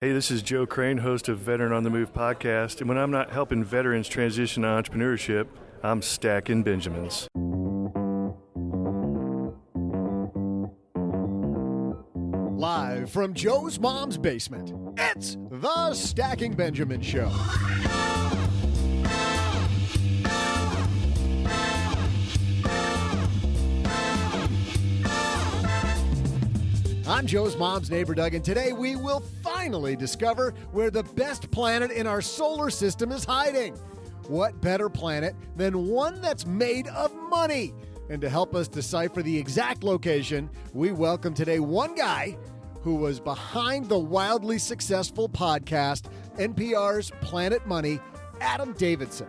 Hey, this is Joe Crane, host of Veteran on the Move podcast, and when I'm not helping veterans transition to entrepreneurship, I'm stacking Benjamins. Live from Joe's mom's basement, it's the Stacking Benjamin Show. I'm Joe's mom's neighbor, Doug, and today we will finally discover where the best planet in our solar system is hiding. What better planet than one that's made of money? And to help us decipher the exact location, we welcome today one guy who was behind the wildly successful podcast, NPR's Planet Money, Adam Davidson.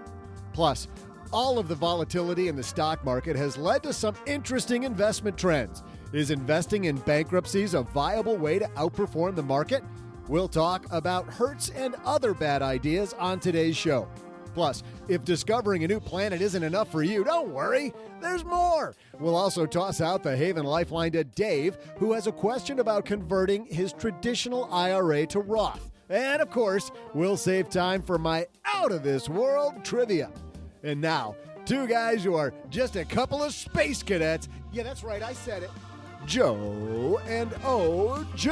Plus, all of the volatility in the stock market has led to some interesting investment trends. Is investing in bankruptcies a viable way to outperform the market? We'll talk about Hertz and other bad ideas on today's show. Plus, if discovering a new planet isn't enough for you, don't worry, there's more. We'll also toss out the Haven Lifeline to Dave, who has a question about converting his traditional IRA to Roth. And of course, we'll save time for my out-of-this-world trivia. And now, two guys who are just a couple of space cadets. Yeah, that's right, I said it. Joe and O-G.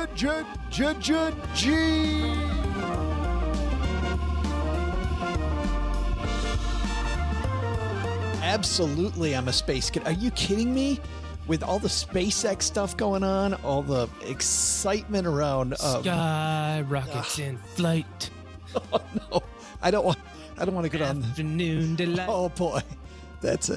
Absolutely, I'm a space kid. Are you kidding me? With all the SpaceX stuff going on, all the excitement around sky rockets in flight. Oh no, I don't want to get on afternoon delight. Oh boy, Does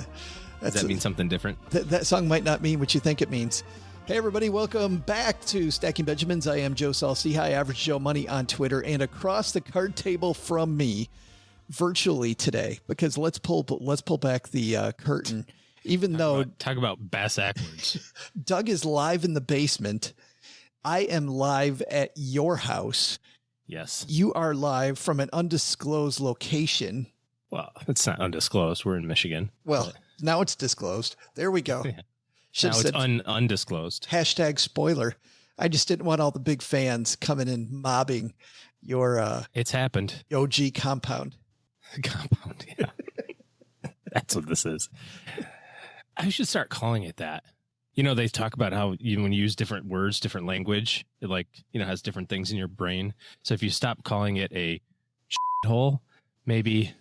that mean something different? That song might not mean what you think it means. Hey everybody, welcome back to Stacking Benjamins. I am Joe Salsi, High Average Joe Money on Twitter, and across the card table from me, virtually today, because let's pull back the curtain. Even though talk about bass backwards. Doug is live in the basement, I am live at your house. Yes, you are live from an undisclosed location. Well, it's not undisclosed. We're in Michigan. Well, now it's disclosed. There we go. Yeah. Now it's undisclosed. Hashtag spoiler. I just didn't want all the big fans coming in mobbing your it's happened. OG compound. Compound, yeah. That's what this is. I should start calling it that. You know, they talk about how when you use different words, different language, it has different things in your brain. So if you stop calling it a hole, maybe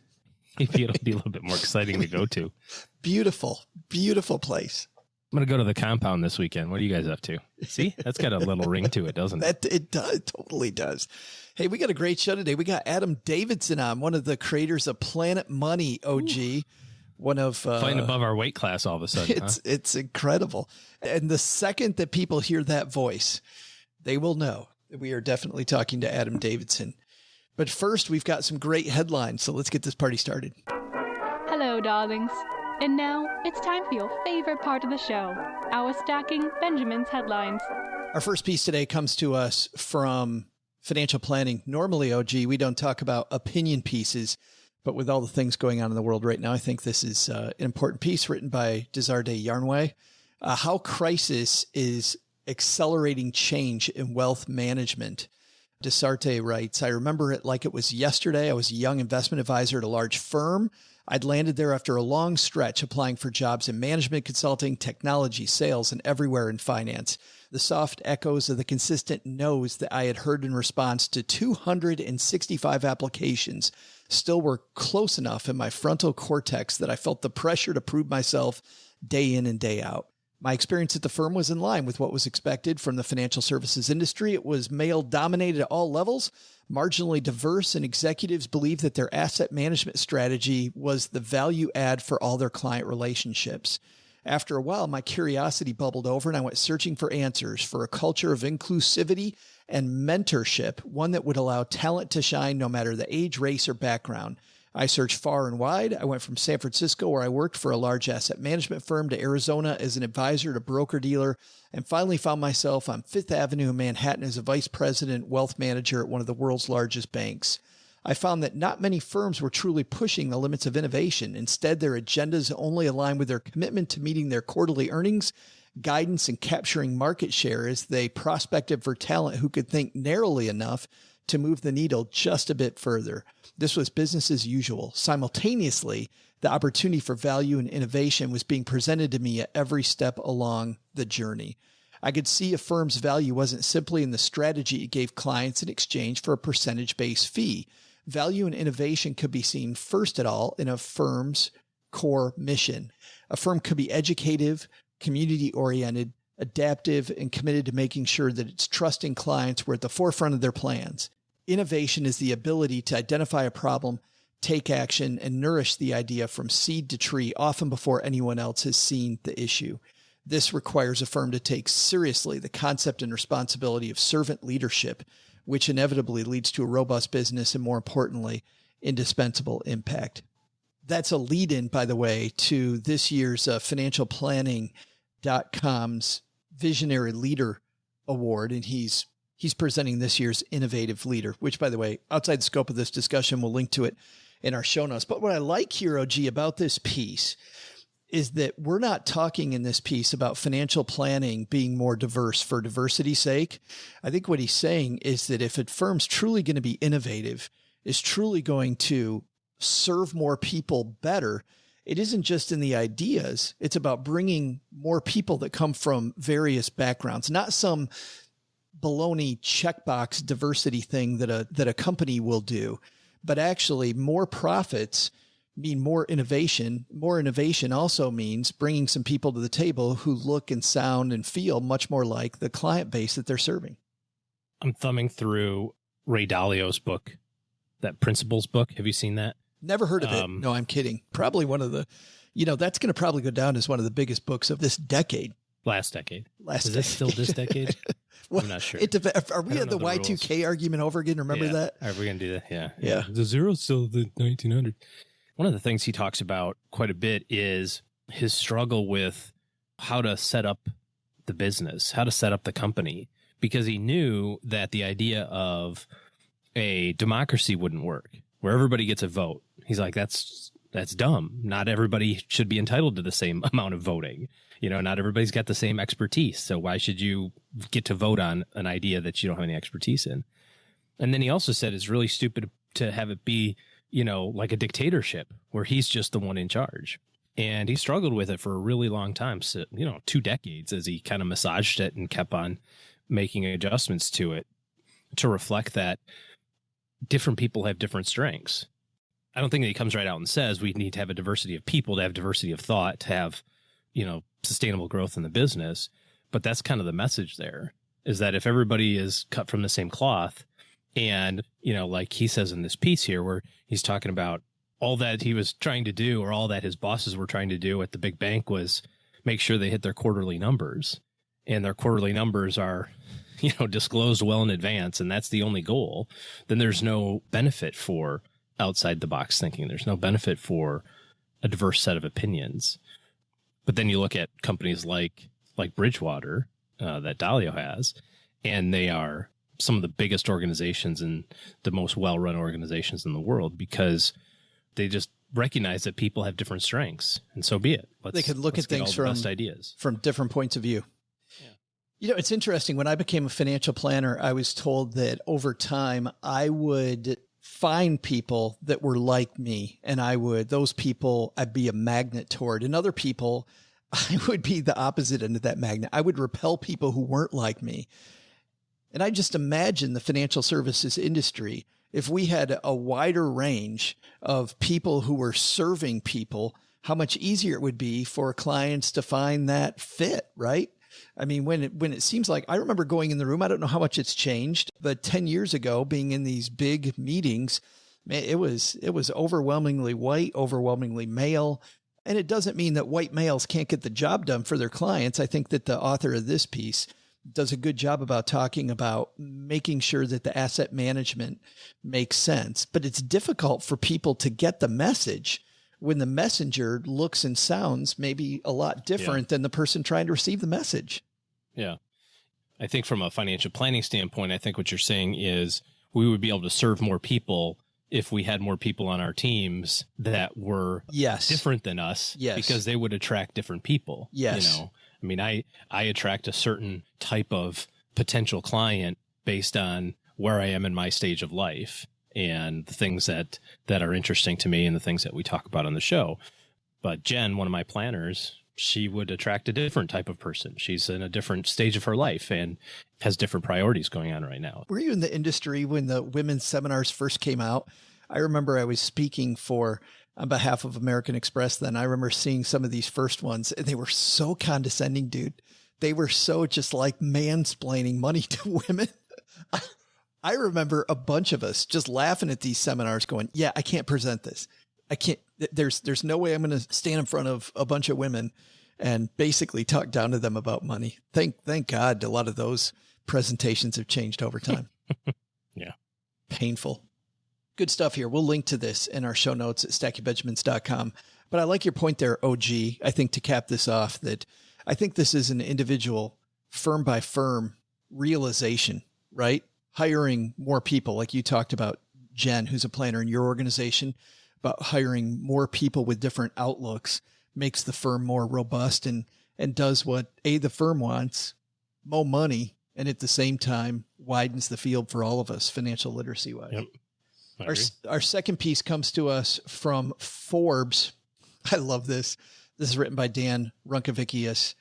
it'll be a little bit more exciting to go to. Beautiful, beautiful place. I'm going to go to the compound this weekend. What are you guys up to? See, that's got a little ring to it, doesn't it? It does, totally does. Hey, we got a great show today. We got Adam Davidson on, one of the creators of Planet Money, OG. Ooh. One of fighting above our weight class all of a sudden. It's incredible. And the second that people hear that voice, they will know that we are definitely talking to Adam Davidson. But first, we've got some great headlines, so let's get this party started. Hello, darlings. And now, it's time for your favorite part of the show, our Stacking Benjamin's headlines. Our first piece today comes to us from Financial Planning. Normally, OG, we don't talk about opinion pieces, but with all the things going on in the world right now, I think this is an important piece written by Desjardins Yarnway. How crisis is accelerating change in wealth management. Desjardins writes, I remember it like it was yesterday. I was a young investment advisor at a large firm. I'd landed there after a long stretch applying for jobs in management consulting, technology, sales, and everywhere in finance. The soft echoes of the consistent no's that I had heard in response to 265 applications still were close enough in my frontal cortex that I felt the pressure to prove myself day in and day out. My experience at the firm was in line with what was expected from the financial services industry. It was male-dominated at all levels, marginally diverse, and executives believed that their asset management strategy was the value add for all their client relationships. After a while, my curiosity bubbled over and I went searching for answers for a culture of inclusivity and mentorship, one that would allow talent to shine no matter the age, race, or background. I searched far and wide. I went from San Francisco, where I worked for a large asset management firm, to Arizona as an advisor to broker-dealer, and finally found myself on Fifth Avenue in Manhattan as a vice president wealth manager at one of the world's largest banks. I found that not many firms were truly pushing the limits of innovation. Instead, their agendas only aligned with their commitment to meeting their quarterly earnings, guidance, and capturing market share as they prospected for talent who could think narrowly enough to move the needle just a bit further. This was business as usual. Simultaneously, the opportunity for value and innovation was being presented to me at every step along the journey. I could see a firm's value wasn't simply in the strategy it gave clients in exchange for a percentage-based fee. Value and innovation could be seen first at all in a firm's core mission. A firm could be educative, community-oriented, adaptive, and committed to making sure that its trusting clients were at the forefront of their plans. Innovation is the ability to identify a problem, take action, and nourish the idea from seed to tree, often before anyone else has seen the issue. This requires a firm to take seriously the concept and responsibility of servant leadership, which inevitably leads to a robust business and, more importantly, indispensable impact. That's a lead-in, by the way, to this year's financialplanning.com's Visionary Leader Award, and he's presenting this year's Innovative Leader, which, by the way, outside the scope of this discussion, we'll link to it in our show notes. But what I like here, OG, about this piece is that we're not talking in this piece about financial planning being more diverse for diversity's sake. I think what he's saying is that if a firm's truly going to be innovative, is truly going to serve more people better, it isn't just in the ideas. It's about bringing more people that come from various backgrounds, not some baloney checkbox diversity thing that a company will do, but actually more profits mean more innovation. More innovation also means bringing some people to the table who look and sound and feel much more like the client base that they're serving. I'm thumbing through Ray Dalio's book, that Principles book. Have you seen that? Never heard of it. No, I'm kidding. Probably one of the, that's going to probably go down as one of the biggest books of this decade. Last decade. Is it still this decade? Well, I'm not sure. Are we at the Y2K rules argument over again? Remember that? Are we going to do that? Yeah. Yeah. The zero's still the 1900. One of the things he talks about quite a bit is his struggle with how to set up the business, how to set up the company, because he knew that the idea of a democracy wouldn't work, where everybody gets a vote. He's like, that's dumb. Not everybody should be entitled to the same amount of voting. Not everybody's got the same expertise. So why should you get to vote on an idea that you don't have any expertise in? And then he also said it's really stupid to have it be, like a dictatorship where he's just the one in charge. And he struggled with it for a really long time. So, 2 decades as he kind of massaged it and kept on making adjustments to it to reflect that different people have different strengths. I don't think that he comes right out and says we need to have a diversity of people, to have diversity of thought, to have, sustainable growth in the business. But that's kind of the message there, is that if everybody is cut from the same cloth and, like he says in this piece here, where he's talking about all that he was trying to do, or all that his bosses were trying to do at the big bank, was make sure they hit their quarterly numbers, and their quarterly numbers are, disclosed well in advance. And that's the only goal. Then there's no benefit for outside the box thinking. There's no benefit for a diverse set of opinions. But then you look at companies like Bridgewater that Dalio has, and they are some of the biggest organizations and the most well-run organizations in the world, because they just recognize that people have different strengths, and so be it. They could look at things from different points of view. Yeah. It's interesting. When I became a financial planner, I was told that over time I would find people that were like me, and those people I'd be a magnet toward, and other people I would be the opposite end of that magnet. I would repel people who weren't like me. And I just imagine the financial services industry, if we had a wider range of people who were serving people, how much easier it would be for clients to find that fit, right? I mean, when it seems like, I remember going in the room, I don't know how much it's changed, but 10 years ago, being in these big meetings, man, it was overwhelmingly white, overwhelmingly male. And it doesn't mean that white males can't get the job done for their clients. I think that the author of this piece does a good job about talking about making sure that the asset management makes sense. But it's difficult for people to get the message when the messenger looks and sounds maybe a lot different than the person trying to receive the message. Yeah. I think from a financial planning standpoint, I think what you're saying is we would be able to serve more people if we had more people on our teams that were different than us, because they would attract different people. Yes. I attract a certain type of potential client based on where I am in my stage of life and the things that are interesting to me and the things that we talk about on the show. But Jen, one of my planners, she would attract a different type of person. She's in a different stage of her life and has different priorities going on right now. Were you in the industry when the women's seminars first came out? I remember I was speaking on behalf of American Express then. I remember seeing some of these first ones, and they were so condescending, dude. They were so just like mansplaining money to women. I remember a bunch of us just laughing at these seminars going, yeah, I can't present this. I can't, there's no way I'm going to stand in front of a bunch of women and basically talk down to them about money. Thank God a lot of those presentations have changed over time. Yeah. Painful. Good stuff here. We'll link to this in our show notes at stackingbenjamins.com. But I like your point there, OG. I think to cap this off, that I think this is an individual firm by firm realization, right? Hiring more people, like you talked about, Jen, who's a planner in your organization, about hiring more people with different outlooks makes the firm more robust and does what the firm wants, more money, and at the same time widens the field for all of us financial literacy wise. Yep. Our second piece comes to us from Forbes. I love this. This is written by Dan Runkavicius.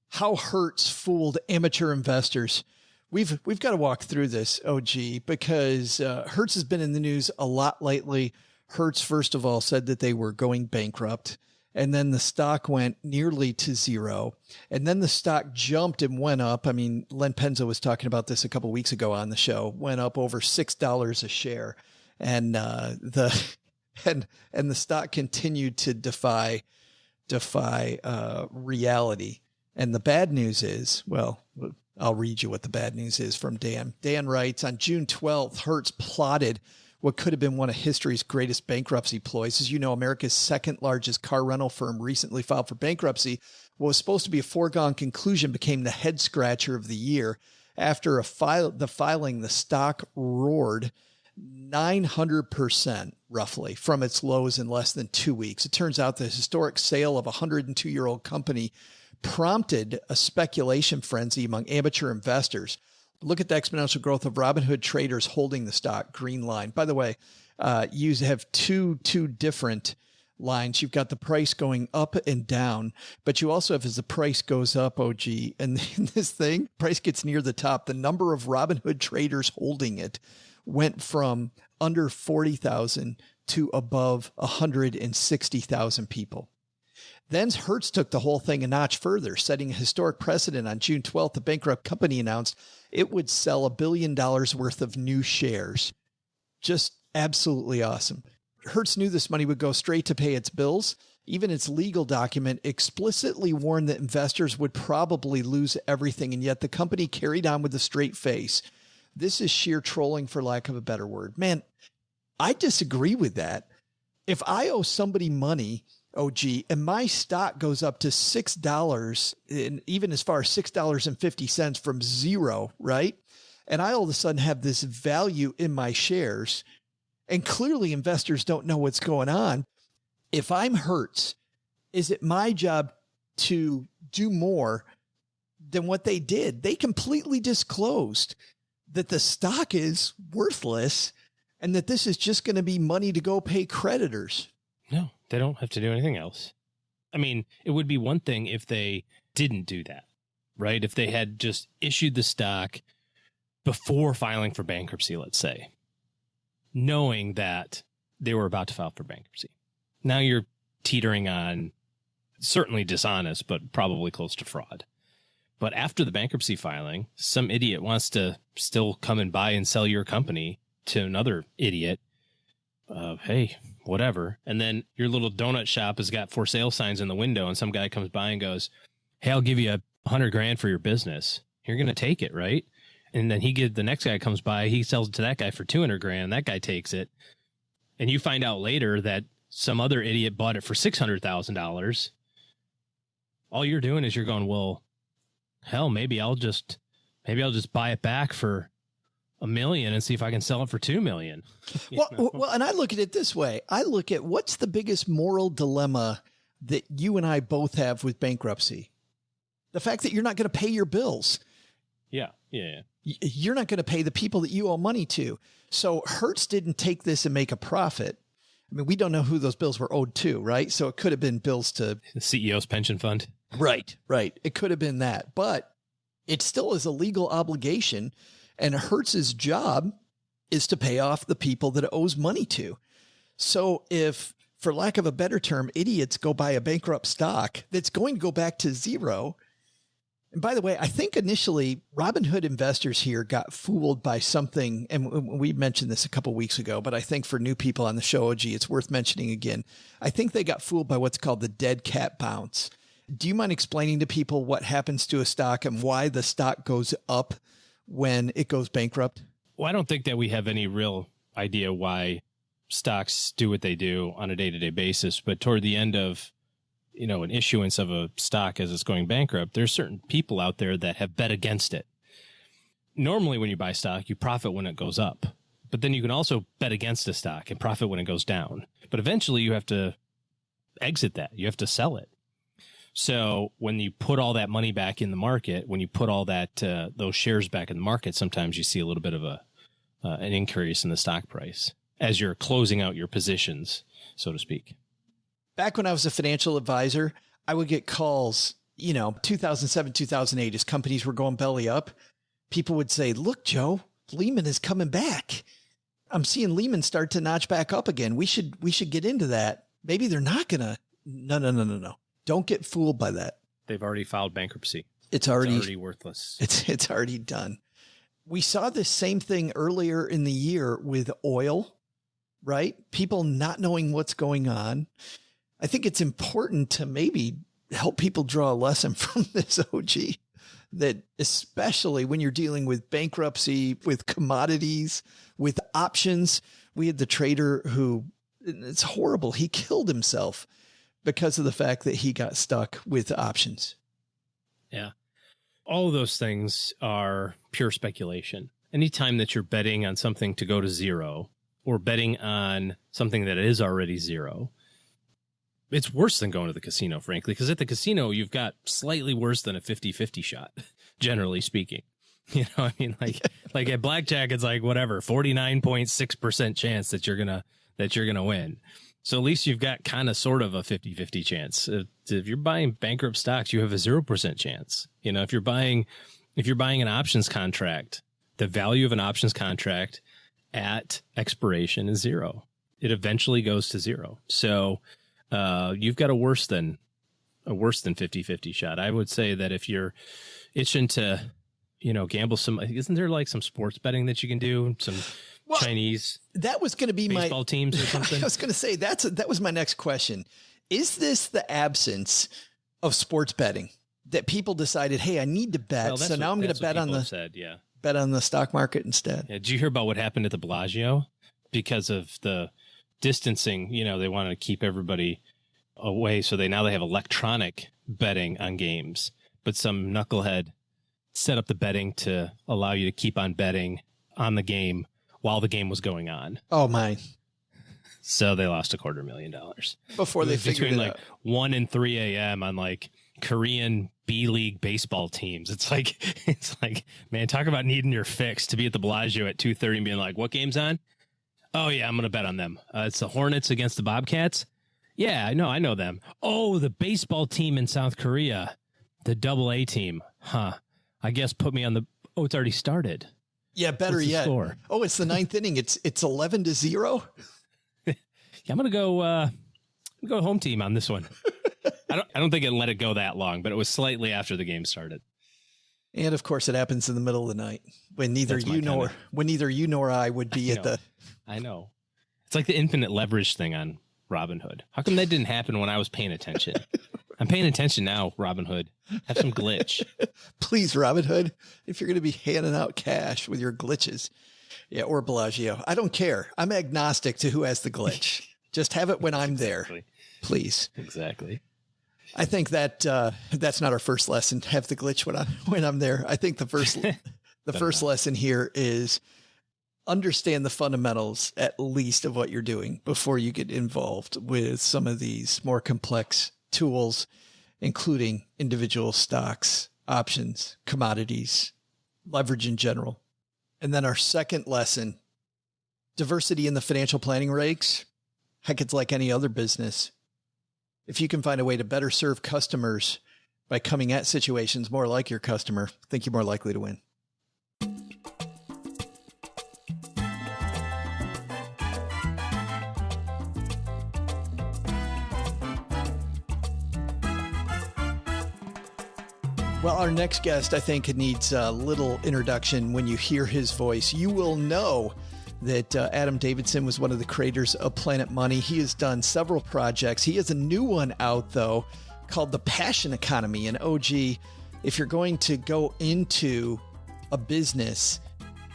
How Hertz fooled amateur investors. We've got to walk through this, OG, because Hertz has been in the news a lot lately. Hertz, first of all, said that they were going bankrupt, and then the stock went nearly to zero, and then the stock jumped and went up. I mean, Len Penzo was talking about this a couple of weeks ago on the show, went up over $6 a share. And the stock continued to defy reality. And the bad news is, well, I'll read you what the bad news is from Dan. Dan writes, on June 12th, Hertz plotted what could have been one of history's greatest bankruptcy ploys. As you know, America's second largest car rental firm recently filed for bankruptcy. What was supposed to be a foregone conclusion became the head scratcher of the year. After the filing, the stock roared 900% roughly from its lows in less than 2 weeks. It turns out the historic sale of a 102-year-old company prompted a speculation frenzy among amateur investors. Look at the exponential growth of Robinhood traders holding the stock, green line. By the way, you have two different lines. You've got the price going up and down, but you also have, as the price goes up, OG, and this thing, price gets near the top, the number of Robinhood traders holding it went from under 40,000 to above 160,000 people. Then Hertz took the whole thing a notch further, setting a historic precedent. On June 12th, the bankrupt company announced it would sell $1 billion worth of new shares. Just absolutely awesome. Hertz knew this money would go straight to pay its bills. Even its legal document explicitly warned that investors would probably lose everything, and yet the company carried on with a straight face. This is sheer trolling, for lack of a better word. Man, I disagree with that. If I owe somebody money, OG, and my stock goes up to $6, and even as far as $6.50 from zero, right? And I all of a sudden have this value in my shares, and clearly investors don't know what's going on. If I'm Hertz, is it my job to do more than what they did? They completely disclosed that the stock is worthless and that this is just going to be money to go pay creditors. No, they don't have to do anything else. I mean, it would be one thing if they didn't do that, right? If they had just issued the stock before filing for bankruptcy, let's say, knowing that they were about to file for bankruptcy. Now you're teetering on certainly dishonest, but probably close to fraud. But after the bankruptcy filing, some idiot wants to still come and buy and sell your company to another idiot. Hey, whatever. And then your little donut shop has got for sale signs in the window, and some guy comes by and goes, hey, I'll give you $100,000 for your business. You're going to take it, right? And then the next guy comes by, he sells it to that guy for $200,000. That guy takes it. And you find out later that some other idiot bought it for $600,000. All you're doing is you're going, well, hell, maybe I'll just buy it back for $1 million and see if I can sell it for $2 million. Well, and I look at it this way. I look at what's the biggest moral dilemma that you and I both have with bankruptcy? The fact that you're not going to pay your bills. Yeah. You're not going to pay the people that you owe money to. So Hertz didn't take this and make a profit. I mean, we don't know who those bills were owed to, right? So it could have been bills to the CEO's pension fund. Right. It could have been that, but it still is a legal obligation. And Hertz's job is to pay off the people that it owes money to. So if, for lack of a better term, idiots go buy a bankrupt stock that's going to go back to zero. And by the way, I think initially Robinhood investors here got fooled by something. And we mentioned this a couple of weeks ago, but I think for new people on the show, OG, it's worth mentioning again. I think they got fooled by what's called the dead cat bounce. Do you mind explaining to people what happens to a stock and why the stock goes up when it goes bankrupt? Well, I don't think that we have any real idea why stocks do what they do on a day-to-day basis. But toward the end of, an issuance of a stock as it's going bankrupt, there's certain people out there that have bet against it. Normally, when you buy stock, you profit when it goes up. But then you can also bet against a stock and profit when it goes down. But eventually, you have to exit that. You have to sell it. So when you put all that money back in the market, when you put all that those shares back in the market, sometimes you see a little bit of an increase in the stock price as you're closing out your positions, so to speak. Back when I was a financial advisor, I would get calls, 2007, 2008, as companies were going belly up. People would say, look, Joe, Lehman is coming back. I'm seeing Lehman start to notch back up again. We should get into that. Maybe they're not going to. No. Don't get fooled by that. They've already filed bankruptcy. It's already worthless. It's already done. We saw this same thing earlier in the year with oil, right? People not knowing what's going on. I think it's important to maybe help people draw a lesson from this, OG, that especially when you're dealing with bankruptcy, with commodities, with options. We had the trader who, it's horrible. He killed himself because of the fact that he got stuck with options. Yeah. All of those things are pure speculation. Anytime that you're betting on something to go to zero or betting on something that is already zero, it's worse than going to the casino, frankly, because at the casino, you've got slightly worse than a 50-50 shot, generally speaking. Like at blackjack, it's like whatever, 49.6% chance that you're gonna win. So at least you've got kind of sort of a 50-50 chance. If you're buying bankrupt stocks, you have a 0% chance. If you're buying an options contract, the value of an options contract at expiration is zero. It eventually goes to zero. So you've got a worse than 50-50 shot. I would say that if you're itching to, gamble some, isn't there like some sports betting that you can do? Some Chinese that was going to be baseball teams or something. I was going to say that was my next question. Is this the absence of sports betting that people decided, hey, I need to bet, so now I'm going to bet on the stock market instead? Yeah, did you hear about what happened at the Bellagio because of the distancing? They wanted to keep everybody away, so they have electronic betting on games. But some knucklehead set up the betting to allow you to keep on betting on the game while the game was going on. Oh my. So they lost $250,000 before they figured it out. 1 and 3 a.m. on like Korean B-League baseball teams. It's like, man, talk about needing your fix to be at the Bellagio at 2:30 and being like, what game's on? Oh yeah, I'm going to bet on them. It's the Hornets against the Bobcats. Yeah, I know them. Oh, the baseball team in South Korea, the AA team. Huh. I guess put me on the, it's already started. Yeah, better yet. Score? Oh, it's the 9th inning. It's 11-0. Yeah, I'm gonna go home team on this one. I don't think it let it go that long, but it was slightly after the game started. And of course, it happens in the middle of the night when neither you nor I would be at the. I know. It's like the infinite leverage thing on Robinhood. How come that didn't happen when I was paying attention? I'm paying attention now, Robinhood. Have some glitch. Please, Robinhood, if you're going to be handing out cash with your glitches. Yeah, or Bellagio. I don't care. I'm agnostic to who has the glitch. Just have it when I'm there. Please. Exactly. I think that that's not our first lesson. Have the glitch when I'm there. I think the first lesson here is understand the fundamentals, at least, of what you're doing before you get involved with some of these more complex tools, including individual stocks, options, commodities, leverage in general. And then our second lesson, diversity in the financial planning ranks. Heck, it's like any other business. If you can find a way to better serve customers by coming at situations more like your customer, I think you're more likely to win. Well, our next guest, I think, needs a little introduction. When you hear his voice, you will know that Adam Davidson was one of the creators of Planet Money. He has done several projects. He has a new one out, though, called The Passion Economy. And OG, if you're going to go into a business,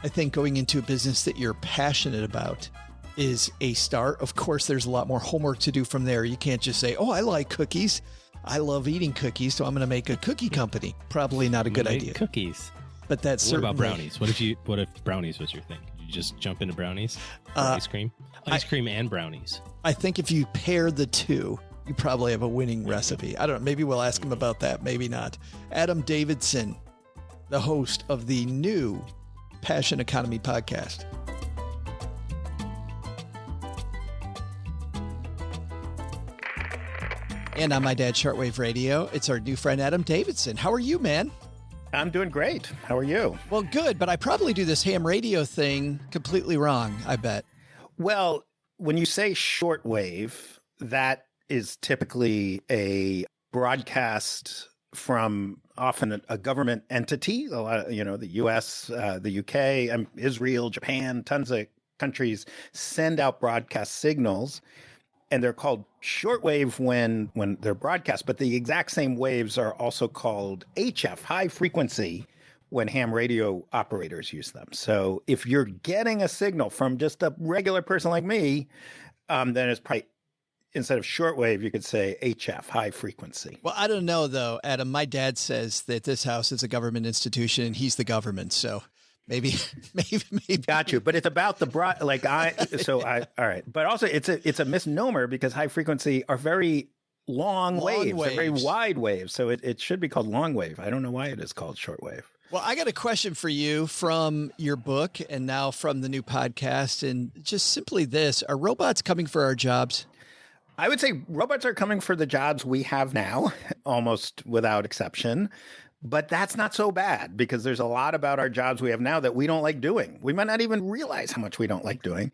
I think going into a business that you're passionate about is a start. Of course, there's a lot more homework to do from there. You can't just say, oh, I like cookies. I love eating cookies, so I'm going to make a cookie company. Probably not a good idea. Cookies. But that's certainly... What about brownies? What if brownies was your thing? You just jump into brownies? Ice cream? Ice cream and brownies. I think if you pair the two, you probably have a winning recipe. I don't know. Maybe we'll ask him about that. Maybe not. Adam Davidson, the host of the new Passion Economy podcast. And on My Dad's Shortwave Radio, it's our new friend, Adam Davidson. How are you, man? I'm doing great. How are you? Well, good, but I probably do this ham radio thing completely wrong, I bet. Well, when you say shortwave, that is typically a broadcast from often a government entity, a lot of, the U.S., the U.K., Israel, Japan, tons of countries send out broadcast signals. And they're called shortwave when they're broadcast, but the exact same waves are also called HF, high frequency, when ham radio operators use them. So if you're getting a signal from just a regular person like me, then it's probably, instead of shortwave, you could say HF, high frequency. Well, I don't know, though, Adam. My dad says that this house is a government institution and he's the government. So maybe. Got you. But it's about the broad, all right. But also it's a misnomer because high frequency are very long waves. They're very wide waves. So it should be called long wave. I don't know why it is called shortwave. Well, I got a question for you from your book and now from the new podcast. And just simply this, are robots coming for our jobs? I would say robots are coming for the jobs we have now, almost without exception. But that's not so bad because there's a lot about our jobs we have now that we don't like doing. We might not even realize how much we don't like doing.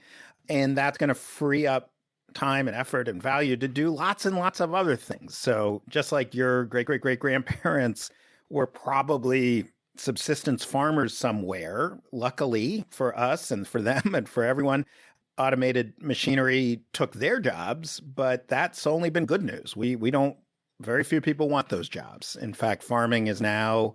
And that's going to free up time and effort and value to do lots and lots of other things. So just like your great-great-great-grandparents were probably subsistence farmers somewhere, luckily for us and for them and for everyone, automated machinery took their jobs, but that's only been good news. Very few people want those jobs. In fact, farming is now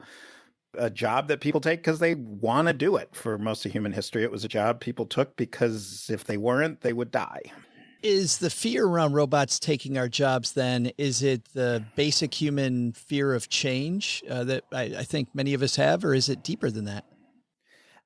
a job that people take because they want to do it. For most of human history, it was a job people took because if they weren't, they would die. Is the fear around robots taking our jobs then, is it the basic human fear of change that I think many of us have, or is it deeper than that?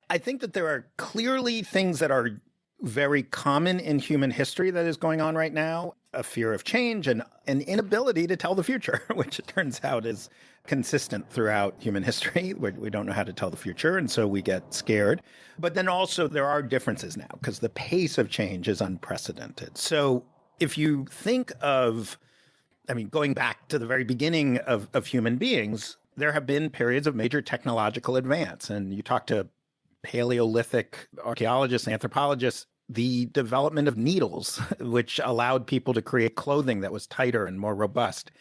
I think that there are clearly things that are very common in human history that is going on right now. A fear of change and an inability to tell the future, which it turns out is consistent throughout human history. We don't know how to tell the future, and so we get scared. But then also there are differences now because the pace of change is unprecedented. So if you think of, going back to the very beginning of human beings, there have been periods of major technological advance. And you talk to Paleolithic archaeologists, anthropologists, the development of needles, which allowed people to create clothing that was tighter and more robust.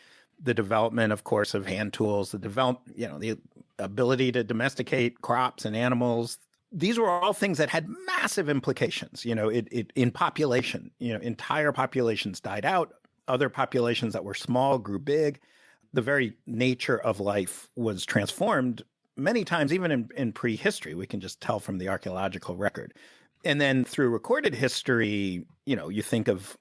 The development, of course, of hand tools, the ability to domesticate crops and animals. These were all things that had massive implications, in population. Entire populations died out. Other populations that were small grew big. The very nature of life was transformed many times, even in prehistory. We can just tell from the archaeological record. And then through recorded history, you think of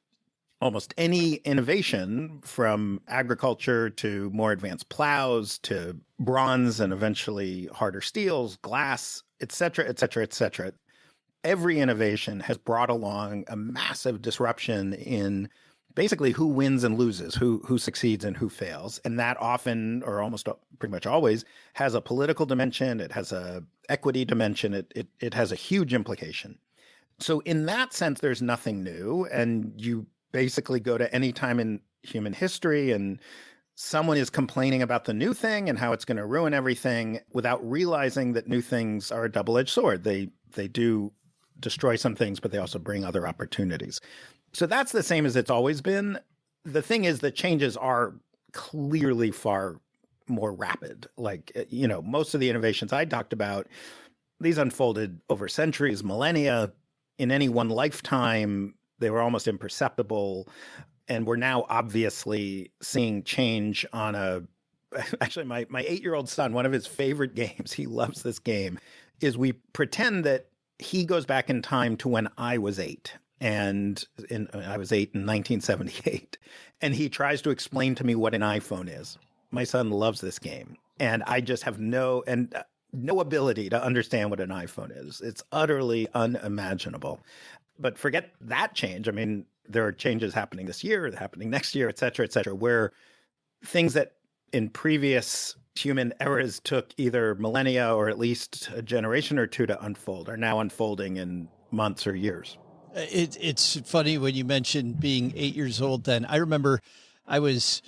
almost any innovation from agriculture to more advanced plows to bronze and eventually harder steels, glass, et cetera, et cetera, et cetera. Every innovation has brought along a massive disruption in basically who wins and loses, who succeeds and who fails. And that often, or almost pretty much always, has a political dimension. It has a equity dimension, it has a huge implication. So in that sense, there's nothing new. And you basically go to any time in human history and someone is complaining about the new thing and how it's going to ruin everything without realizing that new things are a double-edged sword. They do destroy some things, but they also bring other opportunities. So that's the same as it's always been. The thing is that changes are clearly far more rapid. Like, most of the innovations I talked about, these unfolded over centuries, millennia. In any one lifetime, they were almost imperceptible. And we're now obviously seeing change on actually, my 8-year-old son, one of his favorite games, he loves this game, is we pretend that he goes back in time to when I was 8. And I was 8 in 1978. And he tries to explain to me what an iPhone is. My son loves this game. And I just have no ability to understand what an iPhone is. It's utterly unimaginable. But forget that change. I mean, there are changes happening this year, happening next year, et cetera, where things that in previous human eras took either millennia or at least a generation or two to unfold are now unfolding in months or years. It's funny when you mentioned being 8 years old then. I remember I was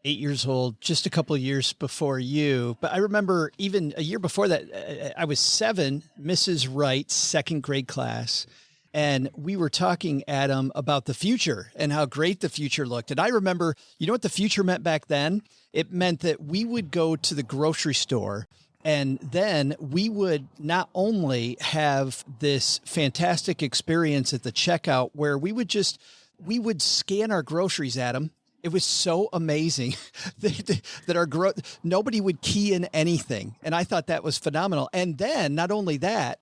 8 years old just a couple of years before you, but I remember even a year before that, I was 7, Mrs. Wright's second grade class. And we were talking, Adam, about the future and how great the future looked. And I remember, you know what the future meant back then? It meant that we would go to the grocery store and then we would not only have this fantastic experience at the checkout where we would scan our groceries, Adam. It was so amazing that nobody would key in anything. And I thought that was phenomenal. And then not only that,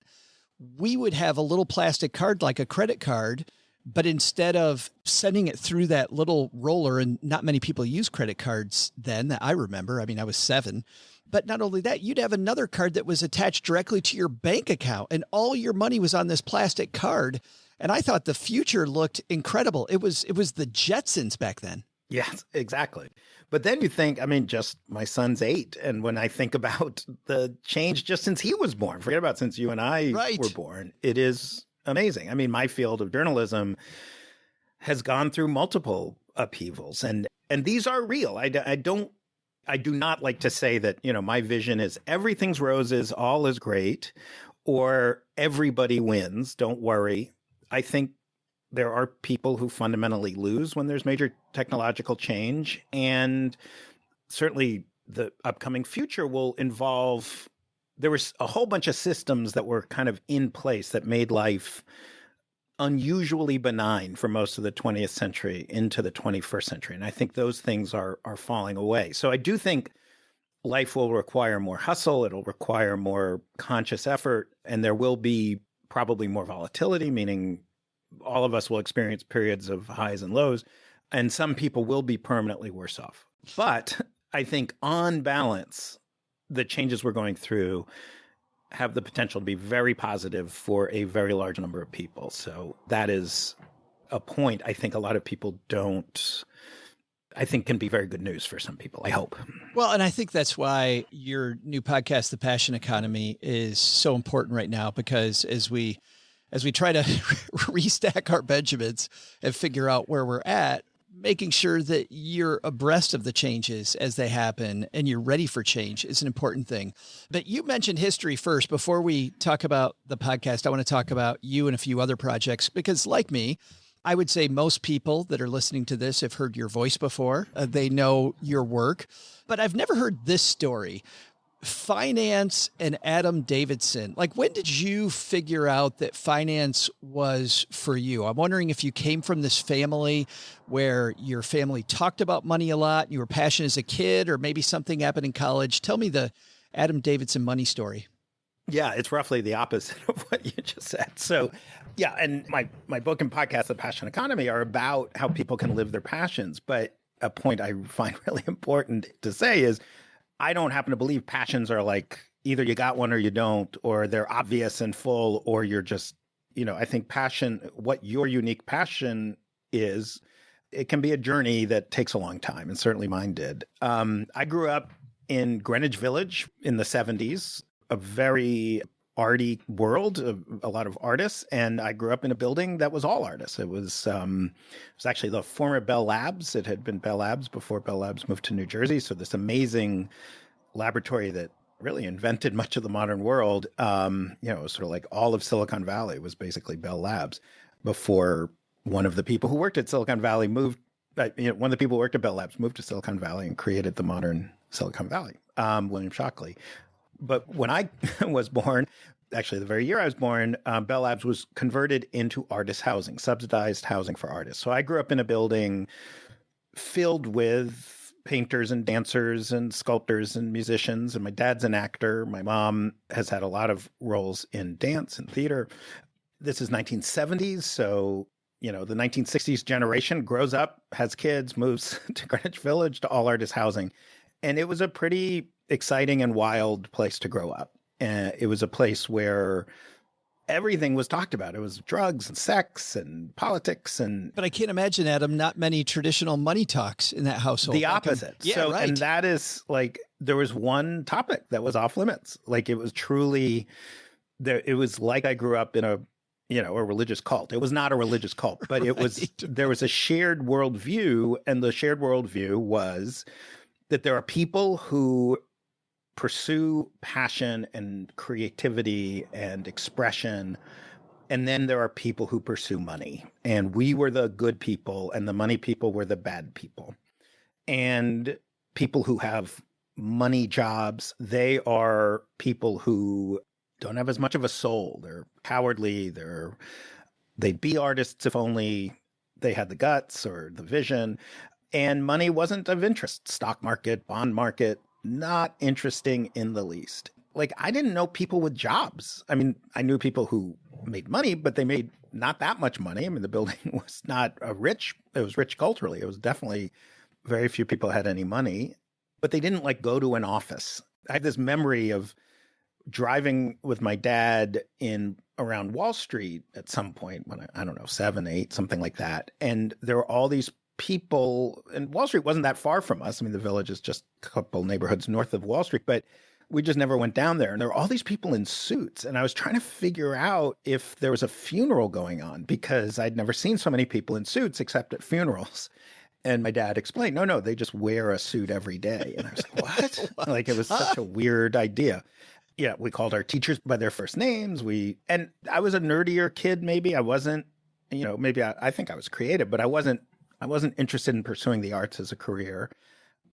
we would have a little plastic card like a credit card, but instead of sending it through that little roller, and not many people use credit cards then that I remember. I mean, I was 7. But not only that, you'd have another card that was attached directly to your bank account, and all your money was on this plastic card. And I thought the future looked incredible. It was the Jetsons back then. Yes, exactly. But then you think, I mean, just my son's 8. And when I think about the change just since he was born, forget about since you and I were born, it is amazing. I mean, my field of journalism has gone through multiple upheavals and these are real. I do not like to say that, my vision is everything's roses, all is great, or everybody wins. Don't worry. I think there are people who fundamentally lose when there's major technological change. And certainly the upcoming future will involve, there was a whole bunch of systems that were kind of in place that made life unusually benign for most of the 20th century into the 21st century. And I think those things are falling away. So I do think life will require more hustle. It'll require more conscious effort. And there will be probably more volatility, meaning all of us will experience periods of highs and lows, and some people will be permanently worse off. But I think on balance, the changes we're going through have the potential to be very positive for a very large number of people. So that is a point I think a lot of people I think can be very good news for some people, I hope. Well, and I think that's why your new podcast, The Passion Economy, is so important right now, because as we try to restack our Benjamins and figure out where we're at, making sure that you're abreast of the changes as they happen and you're ready for change is an important thing. But you mentioned history first. Before we talk about the podcast, I want to talk about you and a few other projects, because like me, I would say most people that are listening to this have heard your voice before. They know your work, but I've never heard this story. Finance and Adam Davidson. Like, when did you figure out that finance was for you? I'm wondering if you came from this family where your family talked about money a lot, and you were passionate as a kid, or maybe something happened in college. Tell me the Adam Davidson money story. Yeah, it's roughly the opposite of what you just said. So, yeah, and my book and podcast, The Passion Economy, are about how people can live their passions. But a point I find really important to say is, I don't happen to believe passions are like either you got one or you don't, or they're obvious and full, or you're just, I think passion, what your unique passion is, it can be a journey that takes a long time. And certainly mine did. I grew up in Greenwich Village in the 70s, a very arty world, a lot of artists. And I grew up in a building that was all artists. It was actually the former Bell Labs. It had been Bell Labs before Bell Labs moved to New Jersey. So this amazing laboratory that really invented much of the modern world. It was sort of like all of Silicon Valley was basically Bell Labs before one of the people who worked at Silicon Valley one of the people who worked at Bell Labs moved to Silicon Valley and created the modern Silicon Valley, William Shockley. But when I was born, actually the very year I was born, Bell Labs was converted into artist housing, subsidized housing for artists. So I grew up in a building filled with painters and dancers and sculptors and musicians. And my dad's an actor. My mom has had a lot of roles in dance and theater. This is 1970s. So, the 1960s generation grows up, has kids, moves to Greenwich Village to all artist housing. And it was a pretty exciting and wild place to grow up. And it was a place where everything was talked about. It was drugs and sex and politics. But I can't imagine, Adam, not many traditional money talks in that household. The opposite. Right. And that is like, there was one topic that was off limits. Like it was truly, it was like I grew up in a religious cult. It was not a religious cult, but it was, there was a shared worldview. And the shared worldview was that there are people who pursue passion and creativity and expression. And then there are people who pursue money. And we were the good people and the money people were the bad people. And people who have money jobs, they are people who don't have as much of a soul. They're cowardly. They'd be artists if only they had the guts or the vision. And money wasn't of interest. Stock market, bond market, not interesting in the least. Like, I didn't know people with jobs. I mean, I knew people who made money, but they made not that much money. I mean, the building was not it was rich culturally. It was definitely very few people had any money, but they didn't like go to an office. I have this memory of driving with my dad around Wall Street at some point when I don't know, 7, 8, something like that. And there were all these people, and Wall Street wasn't that far from us. I mean, the Village is just a couple neighborhoods north of Wall Street, but we just never went down there. And there were all these people in suits. And I was trying to figure out if there was a funeral going on because I'd never seen so many people in suits except at funerals. And my dad explained, no, they just wear a suit every day. And I was like, what? Like, it was such a weird idea. Yeah, we called our teachers by their first names. And I was a nerdier kid, maybe. I wasn't, maybe I think I was creative, but I wasn't interested in pursuing the arts as a career,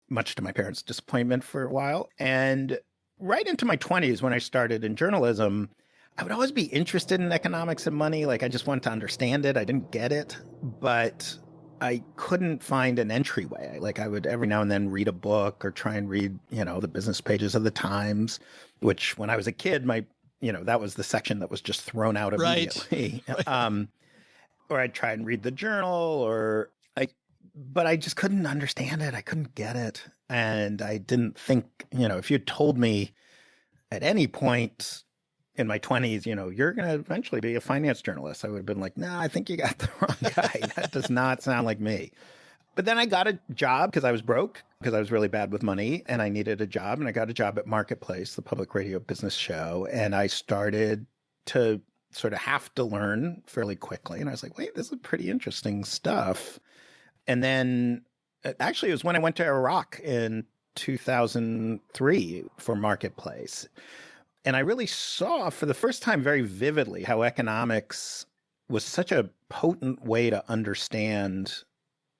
much to my parents' disappointment for a while. And right into my 20s, when I started in journalism, I would always be interested in economics and money. Like, I just wanted to understand it. I didn't get it, but I couldn't find an entryway. Like, I would every now and then read a book or try and read, the business pages of the Times, which when I was a kid, that was the section that was just thrown out immediately. Right. Or I'd try and read the Journal but I just couldn't understand it. I couldn't get it. And I didn't think, if you told me at any point in my 20s, you're going to eventually be a finance journalist, I would have been like, no, I think you got the wrong guy. That does not sound like me. But then I got a job because I was broke, because I was really bad with money and I needed a job. And I got a job at Marketplace, the public radio business show. And I started to sort of have to learn fairly quickly. And I was like, wait, this is pretty interesting stuff. And then actually it was when I went to Iraq in 2003 for Marketplace. And I really saw for the first time very vividly how economics was such a potent way to understand